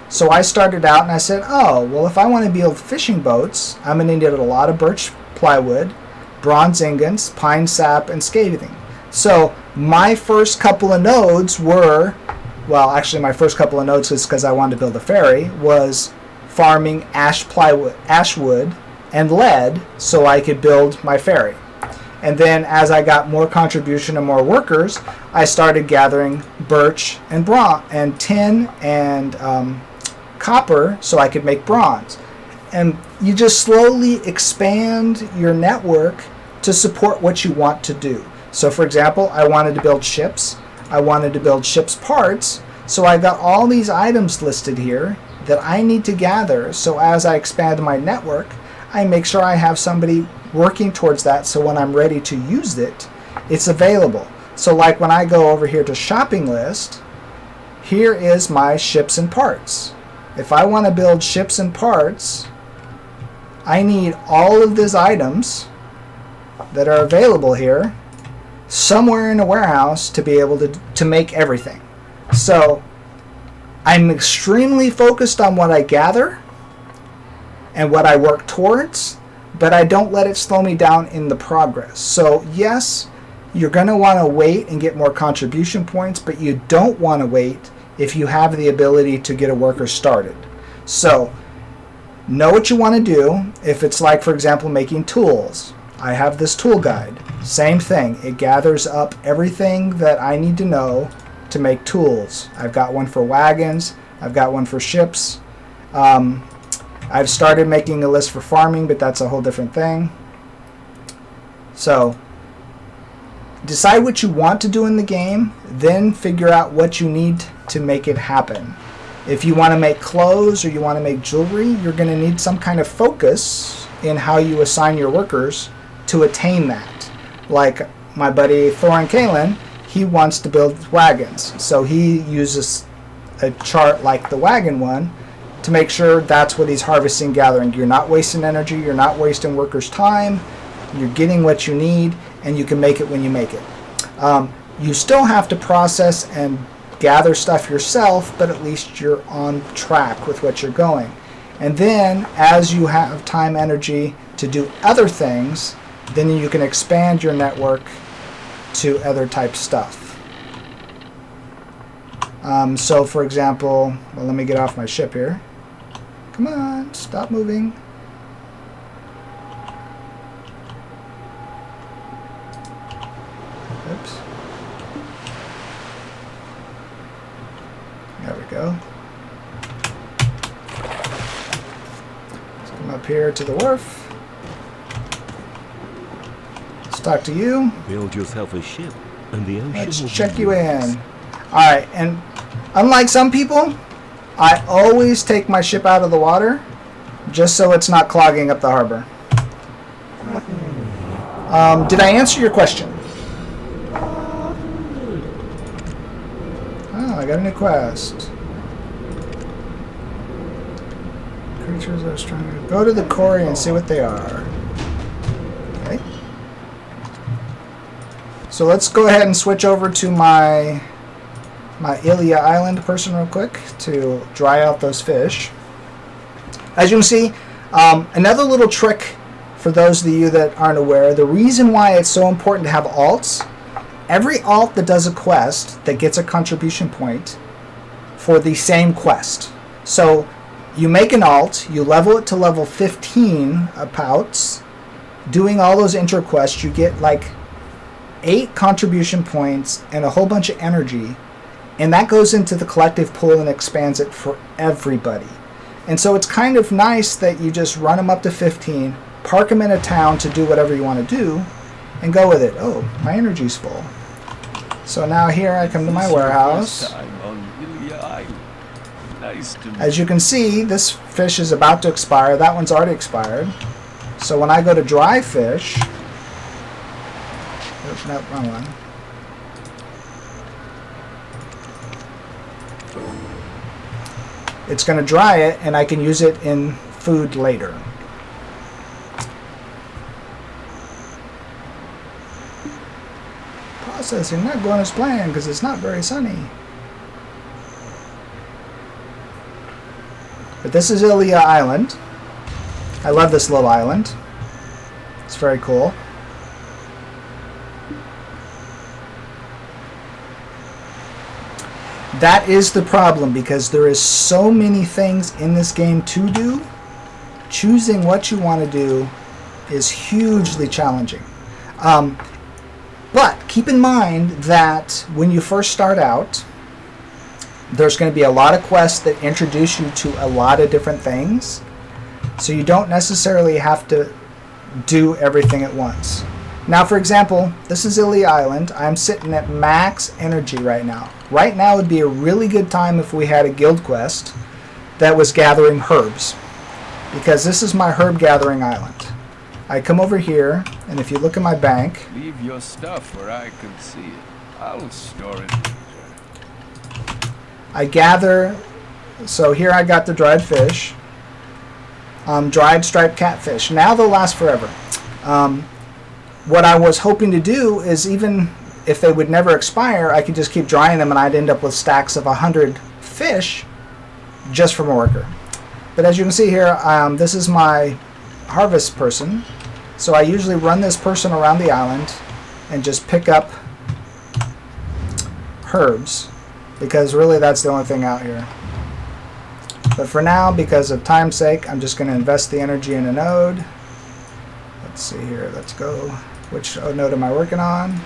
So I started out and I said, oh, well, if I want to build fishing boats, I'm going to need a lot of birch plywood, bronze ingots, pine sap, and scathing. So my first couple of nodes were, well, actually my first couple of nodes is because I wanted to build a ferry, was farming ashwood and lead so I could build my ferry. And then as I got more contribution and more workers, I started gathering birch and bronze and tin and copper so I could make bronze. And you just slowly expand your network to support what you want to do. So for example, I wanted to build ships. I wanted to build ships parts. So I got all these items listed here that I need to gather. So as I expand my network, I make sure I have somebody working towards that, so when I'm ready to use it, it's available. So like when I go over here to shopping list, here is my ships and parts. If I want to build ships and parts, I need all of these items that are available here somewhere in a warehouse to be able to make everything. So I'm extremely focused on what I gather and what I work towards, but I don't let it slow me down in the progress. So yes, you're going to want to wait and get more contribution points, but you don't want to wait if you have the ability to get a worker started. So know what you want to do. If it's like, for example, making tools, I have this tool guide. Same thing. It gathers up everything that I need to know to make tools. I've got one for wagons. I've got one for ships. I've started making a list for farming, but that's a whole different thing. So decide what you want to do in the game, then figure out what you need to make it happen. If you want to make clothes or you want to make jewelry, you're going to need some kind of focus in how you assign your workers to attain that. Like my buddy Thorin Kalen, he wants to build wagons. So he uses a chart like the wagon one to make sure that's what he's harvesting, gathering. You're not wasting energy, you're not wasting workers' time, you're getting what you need, and you can make it when you make it. You still have to process and gather stuff yourself, but at least you're on track with what you're going. And then as you have time, energy to do other things, then you can expand your network to other type stuff. So for example, well, let me get off my ship here. Come on, stop moving. Oops. There we go. Let's come up here to the wharf. Let's talk to you. Build yourself a ship, and the ocean. Let's check you in. Alright, and unlike some people, I always take my ship out of the water just so it's not clogging up the harbor. Did I answer your question? Oh, I got a new quest. Creatures are stronger. Go to the quarry and see what they are. Okay. So let's go ahead and switch over to my Ilia Island person real quick to dry out those fish. As you can see, another little trick for those of you that aren't aware, the reason why it's so important to have alts, every alt that does a quest that gets a contribution point for the same quest. So you make an alt, you level it to level 15 pouts, doing all those intro quests, you get like 8 contribution points and a whole bunch of energy. And that goes into the collective pool and expands it for everybody. And so it's kind of nice that you just run them up to 15, park them in a town to do whatever you want to do, and go with it. Oh, my energy's full. So now here I come to my warehouse. As you can see, this fish is about to expire. That one's already expired. So when I go to dry fish... Oops, no, wrong one. It's going to dry it, and I can use it in food later. Processing not going as planned because it's not very sunny. But this is Ilia Island. I love this little island. It's very cool. That is the problem, because there is so many things in this game to do. Choosing what you want to do is hugely challenging. But keep in mind that when you first start out, there's going to be a lot of quests that introduce you to a lot of different things. So you don't necessarily have to do everything at once. Now, for example, this is Ilia Island. I'm sitting at max energy right now. Right now would be a really good time if we had a guild quest that was gathering herbs, because this is my herb gathering island. I come over here, and if you look at my bank... Leave your stuff where I can see it. I'll store it. I gather... So here I got the dried fish. Dried striped catfish. Now they'll last forever. What I was hoping to do is, even if they would never expire, I could just keep drying them and I'd end up with stacks of 100 fish just from a worker. But as you can see here, this is my harvest person. So I usually run this person around the island and just pick up herbs, because really that's the only thing out here. But for now, because of time's sake, I'm just going to invest the energy in a node. Let's see here. Let's go. Which node am I working on?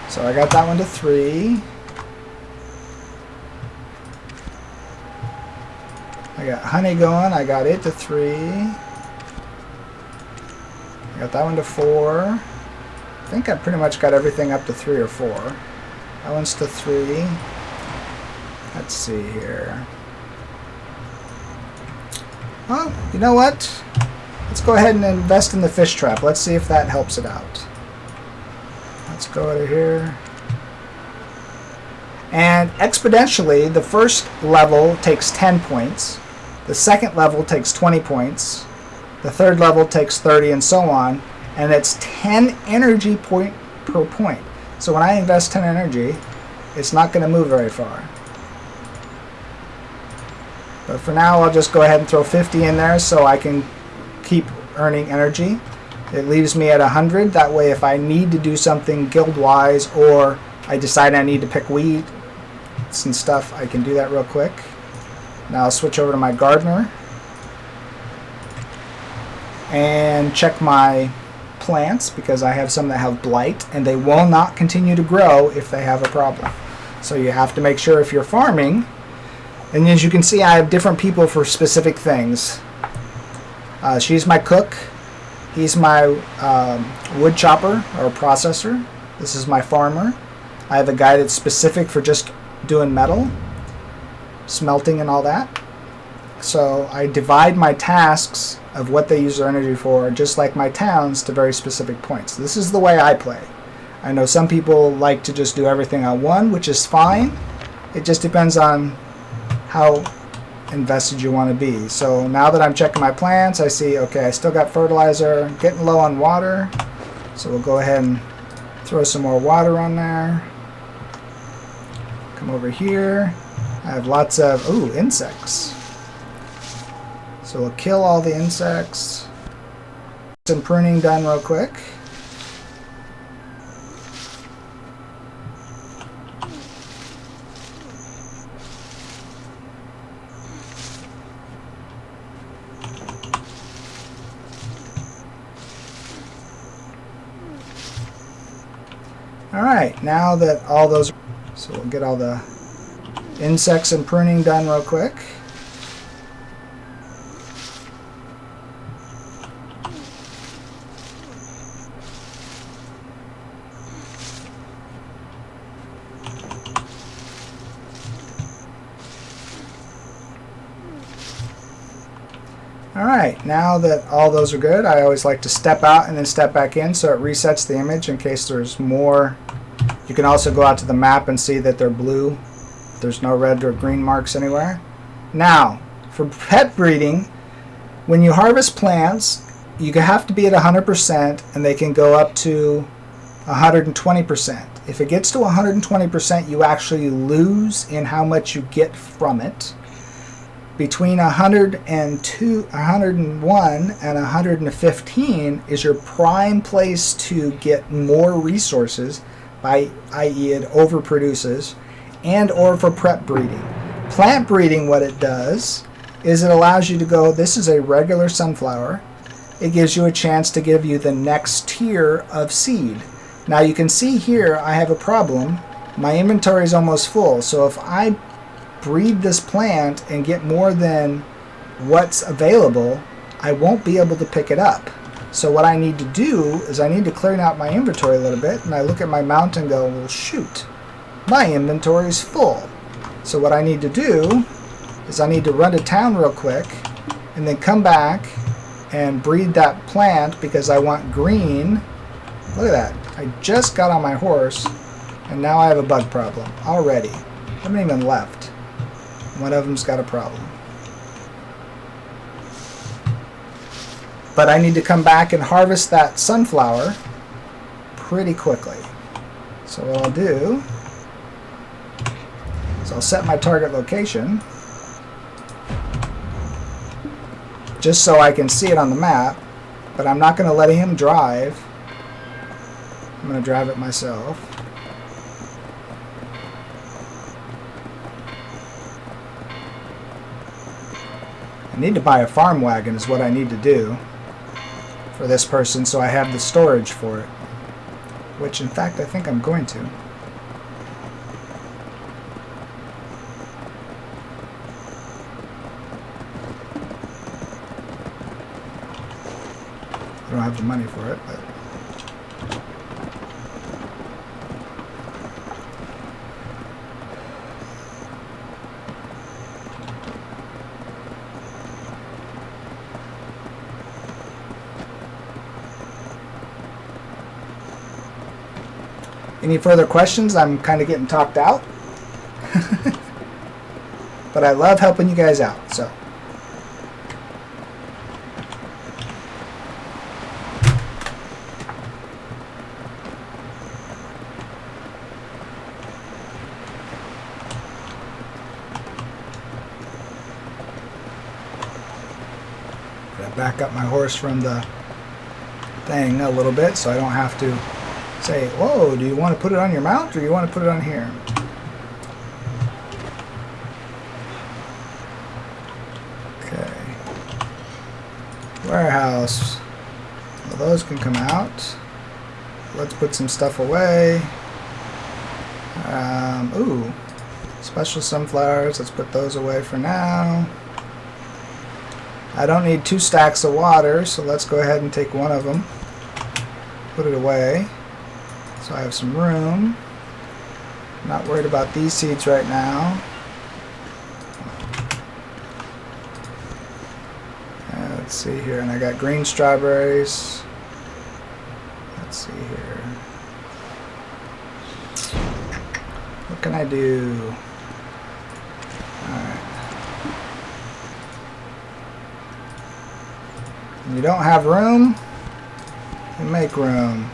So I got that one to 3. I got honey going. I got it to 3. I got that one to 4. I think I pretty much got everything up to 3 or 4. That one's to 3. Let's see here. Well, you know what? Let's go ahead and invest in the fish trap. Let's see if that helps it out. Let's go over here. And exponentially, the first level takes 10 points. The second level takes 20 points. The third level takes 30 and so on. And it's 10 energy point per point. So when I invest 10 energy, it's not going to move very far. But for now, I'll just go ahead and throw 50 in there so I can keep earning energy. It leaves me at 100. That way, if I need to do something guild-wise or I decide I need to pick weeds and stuff, I can do that real quick. Now I'll switch over to my gardener and check my plants because I have some that have blight and they will not continue to grow if they have a problem. So you have to make sure if you're farming. And as you can see, I have different people for specific things. She's my cook. He's my wood chopper or processor. This is my farmer. I have a guy that's specific for just doing metal, smelting and all that. So I divide my tasks of what they use their energy for, just like my towns, to very specific points. This is the way I play. I know some people like to just do everything on one, which is fine. It just depends on how invested you want to be. So now that I'm checking my plants, I see, okay, I still got fertilizer, getting low on water. So we'll go ahead and throw some more water on there. Come over here. I have lots of, insects. So we'll kill all the insects. Some pruning done real quick. Alright, now that all those, so we'll get all the insects and pruning done real quick. Alright, now that all those are good, I always like to step out and then step back in so it resets the image in case there's more. You can also go out to the map and see that they're blue. There's no red or green marks anywhere. Now, for pet breeding, when you harvest plants, you have to be at 100% and they can go up to 120%. If it gets to 120%, you actually lose in how much you get from it. Between 102, 101 and 115 is your prime place to get more resources, i.e. it overproduces, and or for prep breeding. Plant breeding, what it does is it allows you to go, this is a regular sunflower. It gives you a chance to give you the next tier of seed. Now you can see here I have a problem. My inventory is almost full, so if I breed this plant and get more than what's available, I won't be able to pick it up. So what I need to do is I need to clear out my inventory a little bit, and I look at my mount and go, well shoot, my inventory is full. So what I need to do is I need to run to town real quick and then come back and breed that plant because I want green. Look at that, I just got on my horse and now I have a bug problem already. I haven't even left. One of them's got a problem. But I need to come back and harvest that sunflower pretty quickly. So what I'll do is I'll set my target location just so I can see it on the map, but I'm not going to let him drive. I'm going to drive it myself. I need to buy a farm wagon is what I need to do for this person so I have the storage for it. Which, in fact, I think I'm going to. I don't have the money for it, but... Any further questions? I'm kind of getting talked out. But I love helping you guys out, so. Gotta back up my horse from the thing a little bit so I don't have to say, whoa, do you want to put it on your mount or do you want to put it on here? Okay. Warehouse. Well, those can come out. Let's put some stuff away. Ooh. Special sunflowers. Let's put those away for now. I don't need 2 stacks of water, so let's go ahead and take one of them. Put it away. So I have some room. Not worried about these seeds right now. Let's see here, and I got green strawberries. Let's see here. What can I do? Alright. When you don't have room, you make room.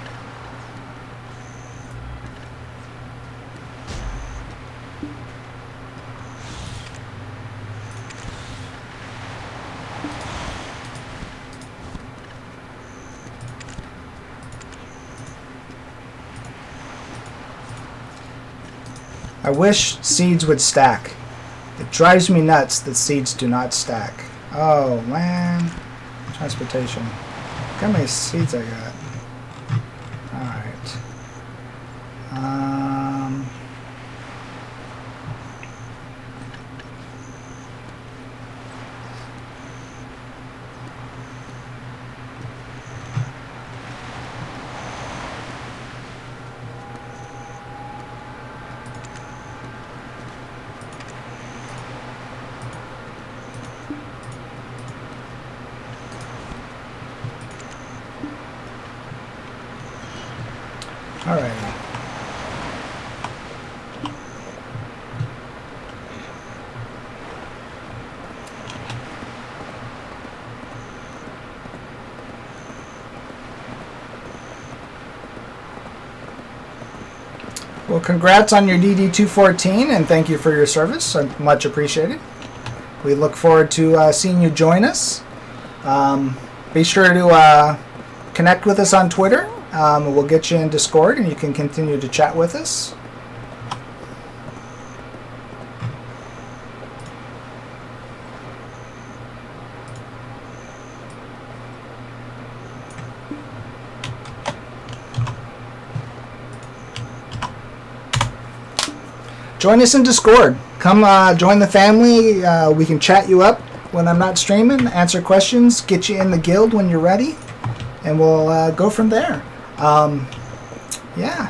I wish seeds would stack. It drives me nuts that seeds do not stack. Oh man. Transportation. Look how many seeds I got. Alright. Alright. Well, congrats on your DD-214 and thank you for your service. Much appreciated. We look forward to seeing you join us. Be sure to connect with us on Twitter. We'll get you in Discord and you can continue to chat with us. Join us in Discord. Come join the family. We can chat you up when I'm not streaming, answer questions, get you in the guild when you're ready, and we'll go from there. Yeah,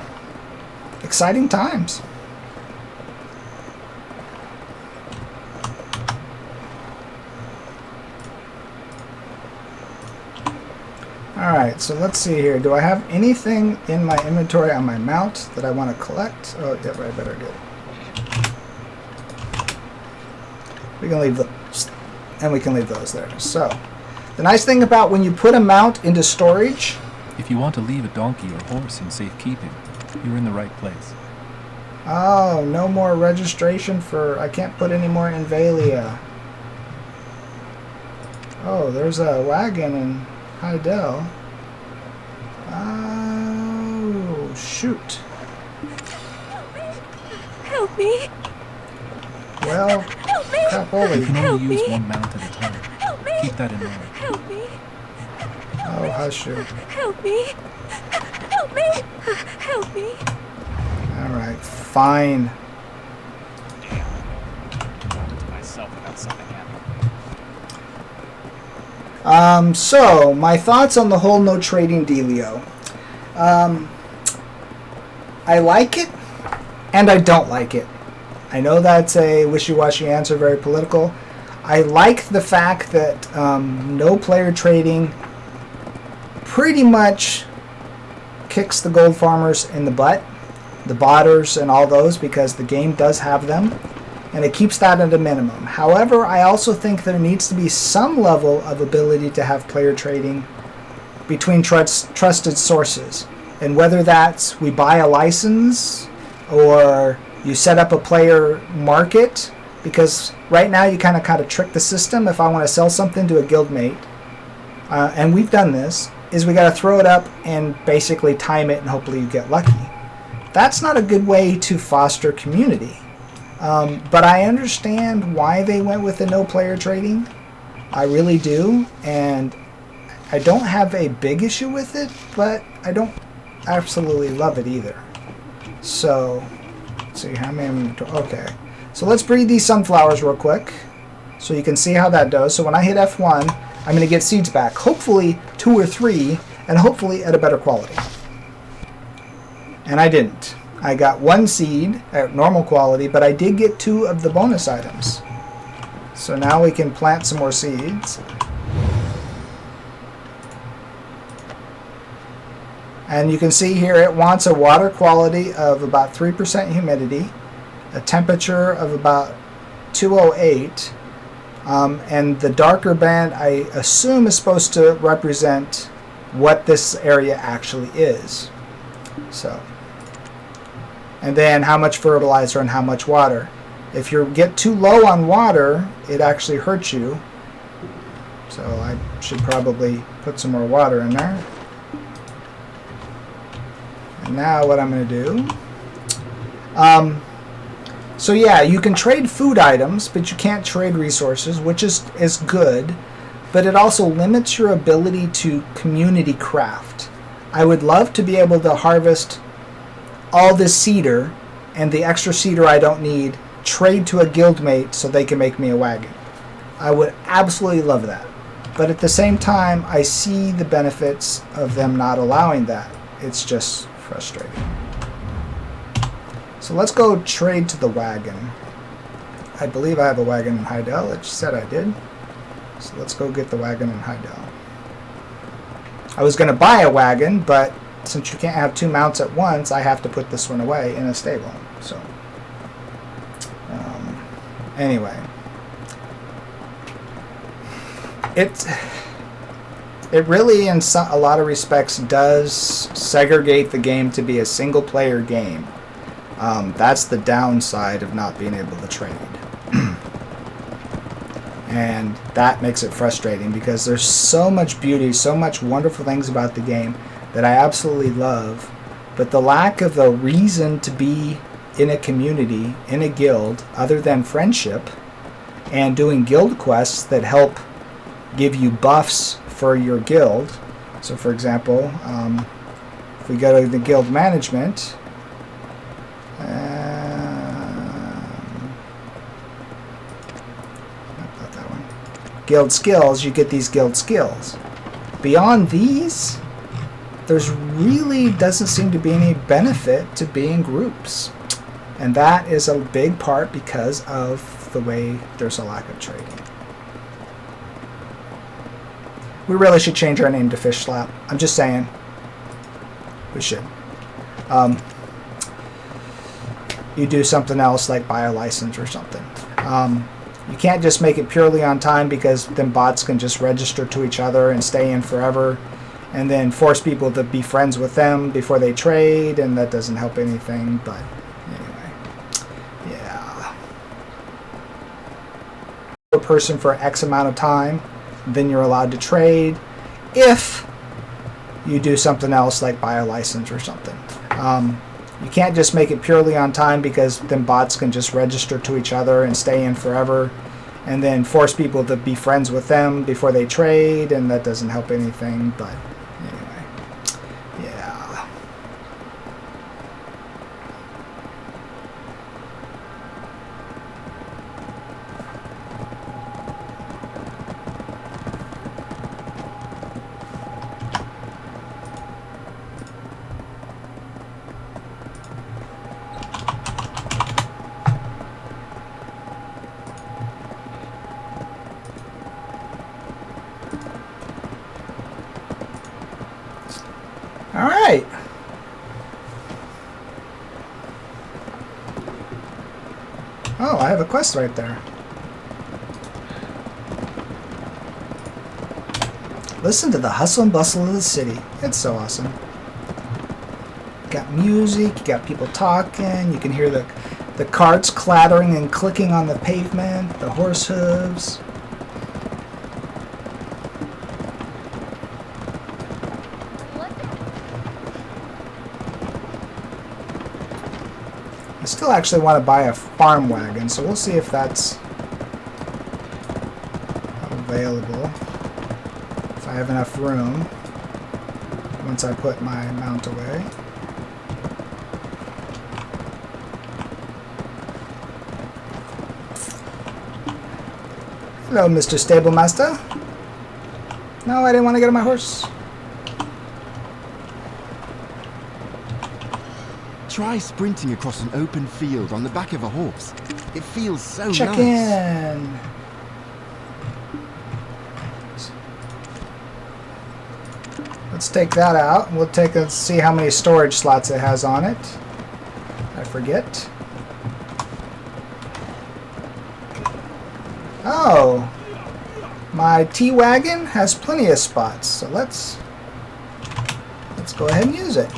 exciting times. Alright, so let's see here. Do I have anything in my inventory on my mount that I want to collect? Oh, yeah, I better get it. We can leave those, and we can leave those there. So, the nice thing about when you put a mount into storage, if you want to leave a donkey or horse in safekeeping, you're in the right place. oh, no more registration for, I can't put any more Invalia. Oh, there's a wagon in Hydel. Oh, shoot. Help me! Well, Help me! crap, holy. You can only use one mount at a time. Keep that in mind. Help me! Oh, hush you. Help me! Help me! Help me! Alright, fine. So, my thoughts on the whole no trading dealio. I like it, and I don't like it. I know that's a wishy-washy answer, very political. I like the fact that no player trading pretty much kicks the gold farmers in the butt, the botters and all those, because the game does have them, and it keeps that at a minimum. However, I also think there needs to be some level of ability to have player trading between trusted sources, and whether that's we buy a license or you set up a player market, because right now you kind of trick the system. If I want to sell something to a guildmate, and we've done this, is we got to throw it up and basically time it and hopefully you get lucky. That's not a good way to foster community. But I understand why they went with the no player trading. I really do, and I don't have a big issue with it, but I don't absolutely love it either. So, let's see how many. Okay, so let's breed these sunflowers real quick, so you can see how that does. So when I hit F1, I'm going to get seeds back. Hopefully 2 or 3, and hopefully at a better quality. And I didn't. I got 1 seed at normal quality, but I did get 2 of the bonus items. So now we can plant some more seeds. And you can see here it wants a water quality of about 3% humidity, a temperature of about 208, and the darker band I assume is supposed to represent what this area actually is. So, and then how much fertilizer and how much water. If you get too low on water, it actually hurts you. So I should probably put some more water in there. And now what I'm going to do, so yeah, you can trade food items, but you can't trade resources, which is good, but it also limits your ability to community craft. I would love to be able to harvest all this cedar, and the extra cedar I don't need, trade to a guildmate so they can make me a wagon. I would absolutely love that. But at the same time, I see the benefits of them not allowing that. It's just frustrating. So let's go trade to the wagon. I believe I have a wagon in Heidel. It said I did. So let's go get the wagon in Heidel. I was going to buy a wagon, but since you can't have 2 mounts at once, I have to put this one away in a stable. So, anyway. It really, in a lot of respects, does segregate the game to be a single-player game. That's the downside of not being able to trade. And that makes it frustrating because there's so much beauty, so much wonderful things about the game that I absolutely love, but the lack of a reason to be in a community, in a guild, other than friendship, and doing guild quests that help give you buffs for your guild. So for example, if we go to the guild management, not that one. Guild skills, you get these guild skills. Beyond these, there's really doesn't seem to be any benefit to being groups. And that is a big part because of the way there's a lack of trading. We really should change our name to Fish Slap. I'm just saying. We should. You do something else like buy a license or something. You can't just make it purely on time because then bots can just register to each other and stay in forever and then force people to be friends with them before they trade, and that doesn't help anything. But anyway, yeah. A person for X amount of time, then you're allowed to trade if you do something else like buy a license or something. You can't just make it purely on time because then bots can just register to each other and stay in forever and then force people to be friends with them before they trade, and that doesn't help anything. But anyway, yeah. All right. Oh, I have a quest right there. Listen to the hustle and bustle of the city. It's so awesome. You got music, you got people talking, you can hear the carts clattering and clicking on the pavement, the horse hooves. I still actually want to buy a farm wagon, so we'll see if that's available. If I have enough room once I put my mount away. Hello, Mr. Stablemaster. No, I didn't want to get on my horse. Try sprinting across an open field on the back of a horse. It feels so Check nice. in. Let's take that out. We'll take and see how many storage slots it has on it. I forget. Oh, my T-Wagon has plenty of spots, so let's go ahead and use it.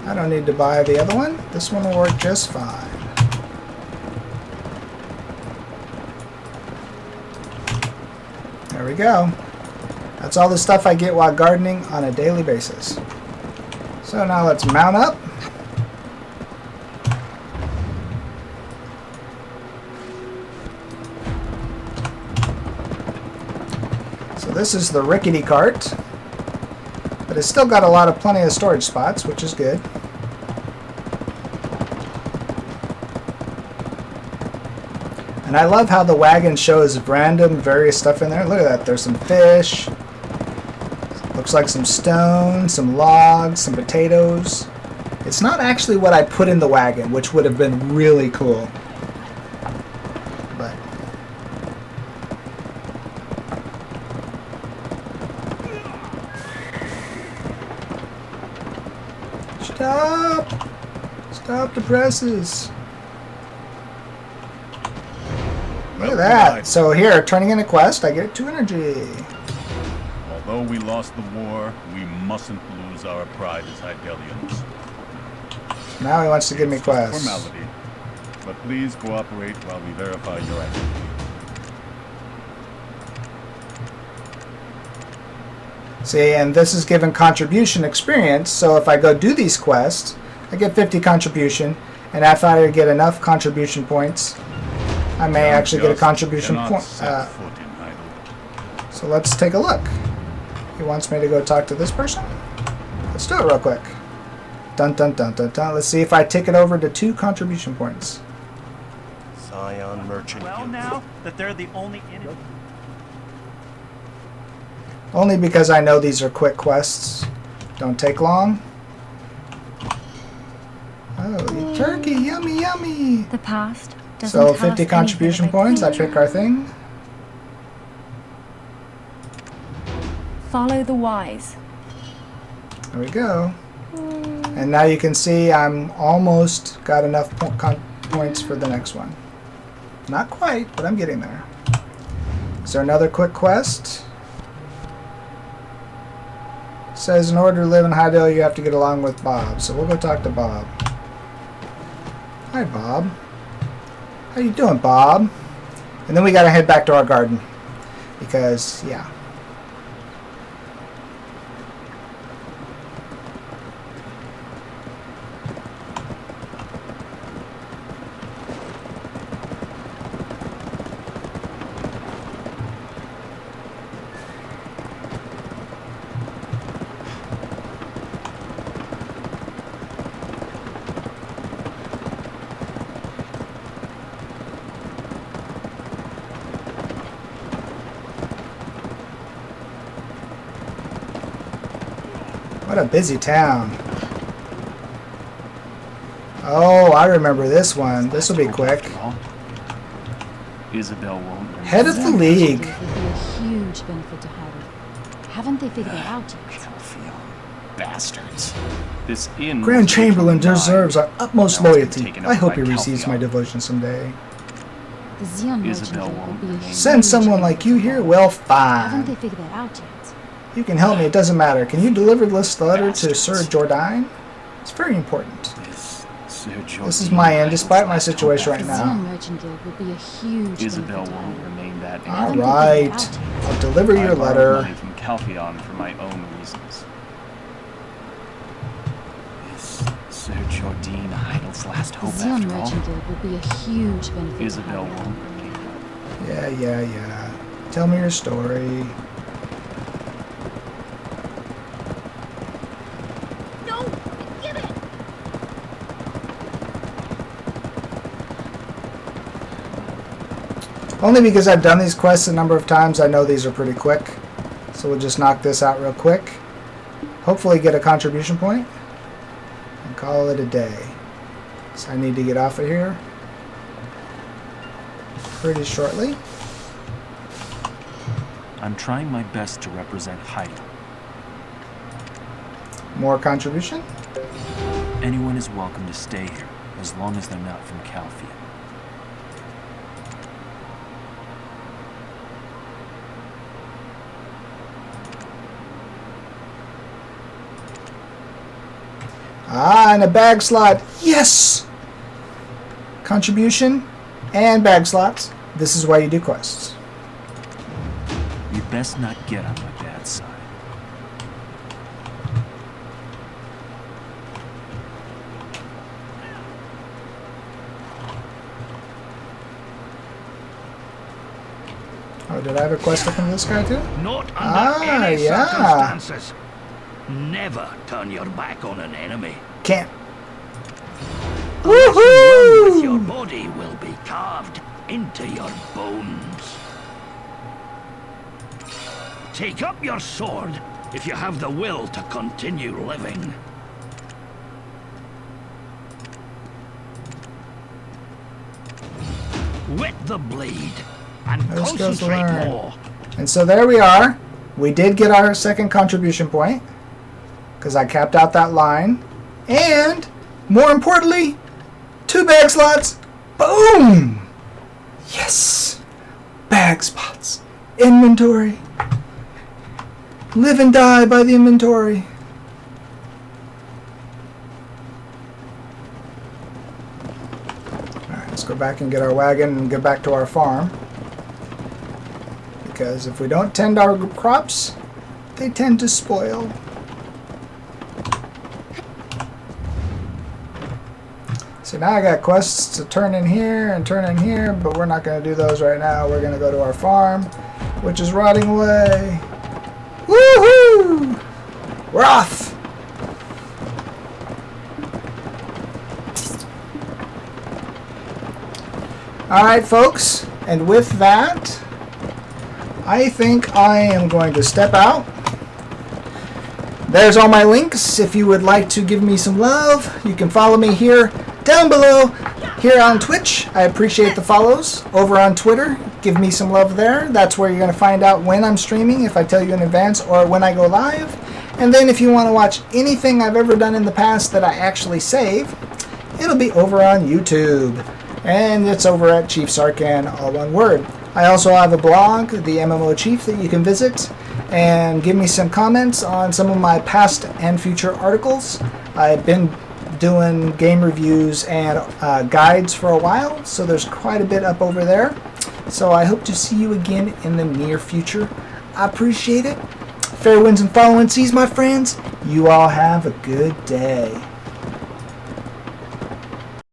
I don't need to buy the other one. This one will work just fine. There we go. That's all the stuff I get while gardening on a daily basis. So now let's mount up. So this is the rickety cart, but it's still got plenty of storage spots, which is good. And I love how the wagon shows random various stuff in there. Look at that. There's some fish. Looks like some stone, some logs, some potatoes. It's not actually what I put in the wagon, which would have been really cool. But stop! Stop the presses. Look at that. So here, turning in a quest, I get 2 energy. Although we lost the war, we mustn't lose our pride as Hygelians. Now he wants to give me It's just quests. formality, but please cooperate while we verify your activity. See, and this is given contribution experience, so if I go do these quests, I get 50 contribution, and if I get enough contribution points, I may actually get a contribution point. So let's take a look. He wants me to go talk to this person? Let's do it real quick. Dun dun dun dun dun. Let's see if I tick it over to 2 contribution points. Scion Merchant. Well, now that they're the only enemy. Only because I know these are quick quests. Don't take long. Oh, turkey, yummy, yummy. The past doesn't So tell 50 us anything contribution about points. I future. pick our thing. Follow the wise. There we go. And now you can see I'm almost got enough points for the next one. Not quite, but I'm getting there. Is there another quick quest? Says in order to live in Hydale, you have to get along with Bob. So we'll go talk to Bob. Hi, Bob. How you doing, Bob? And then we gotta head back to our garden. Because, yeah. What a busy town. Oh, I remember this one. This will be quick. Isabel won't. Head of the league. It would be a huge benefit to Hyder. Haven't they figured it out yet? Bastards. This inn. Grand Chamberlain deserves our utmost Now it's been loyalty. taken I over hope by he receives Calpheon. my devotion someday. The Xeon merchant Isabel guild won't would be a remain. huge Send someone like you here? Well, Haven't they fine. figured that out yet? You can help me, it doesn't matter. Can you deliver this letter to Bastards. Sir Jordan? It's very important. This is my end, despite my situation right The now. Xeon merchant guild would be a huge Isabel benefit to won't Hyder. remain that. Haven't they Alright. figured it out yet? I'll deliver your I borrowed letter. money from Calpheon for my own reasons. Is Sir Jordan Heidel's last The hope Xeon after all? merchant guild would be a huge benefit Isabel to Hyder. won't remain that. Yeah. Tell me your story. No! Give it! Only because I've done these quests a number of times, I know these are pretty quick. So we'll just knock this out real quick. Hopefully get a contribution point. And call it a day. So I need to get off of here pretty shortly. I'm trying my best to represent Heidel. More contribution. Anyone is welcome to stay here, as long as they're not from Calpheon. Ah, and a bag slot. Yes! Contribution and bag slots. This is why you do quests. You best not get on my bad side. Oh, did I have a quest from this guy too? Not under any yeah. circumstances. Never turn your back on an enemy. Can't. Unless you run with your Woohoo! body will be carved into your bones. Take up your sword if you have the will to continue living. Wet the blade and Those skills to learn. concentrate more. And so there we are. We did get our second contribution point because I capped out that line. And more importantly, 2 bag slots. Boom! Yes! Bag spots. Inventory. Live and die by the inventory. Alright, let's go back and get our wagon and get back to our farm. Because if we don't tend our crops, they tend to spoil. So now I got quests to turn in here and turn in here, but we're not going to do those right now. We're going to go to our farm, which is rotting away. Woohoo! We're off! Alright, folks, and with that, I think I am going to step out. There's all my links. If you would like to give me some love, you can follow me here down below here on Twitch. I appreciate the follows. Over on Twitter, give me some love there. That's where you're going to find out when I'm streaming, if I tell you in advance, or when I go live. And then if you want to watch anything I've ever done in the past that I actually save, it'll be over on YouTube. And it's over at Chief Sarcan, all one word. I also have a blog, The MMO Chief, that you can visit and give me some comments on some of my past and future articles. I've been doing game reviews and guides for a while, so there's quite a bit up over there. So I hope to see you again in the near future. I appreciate it. Fair winds and following seas, my friends. You all have a good day.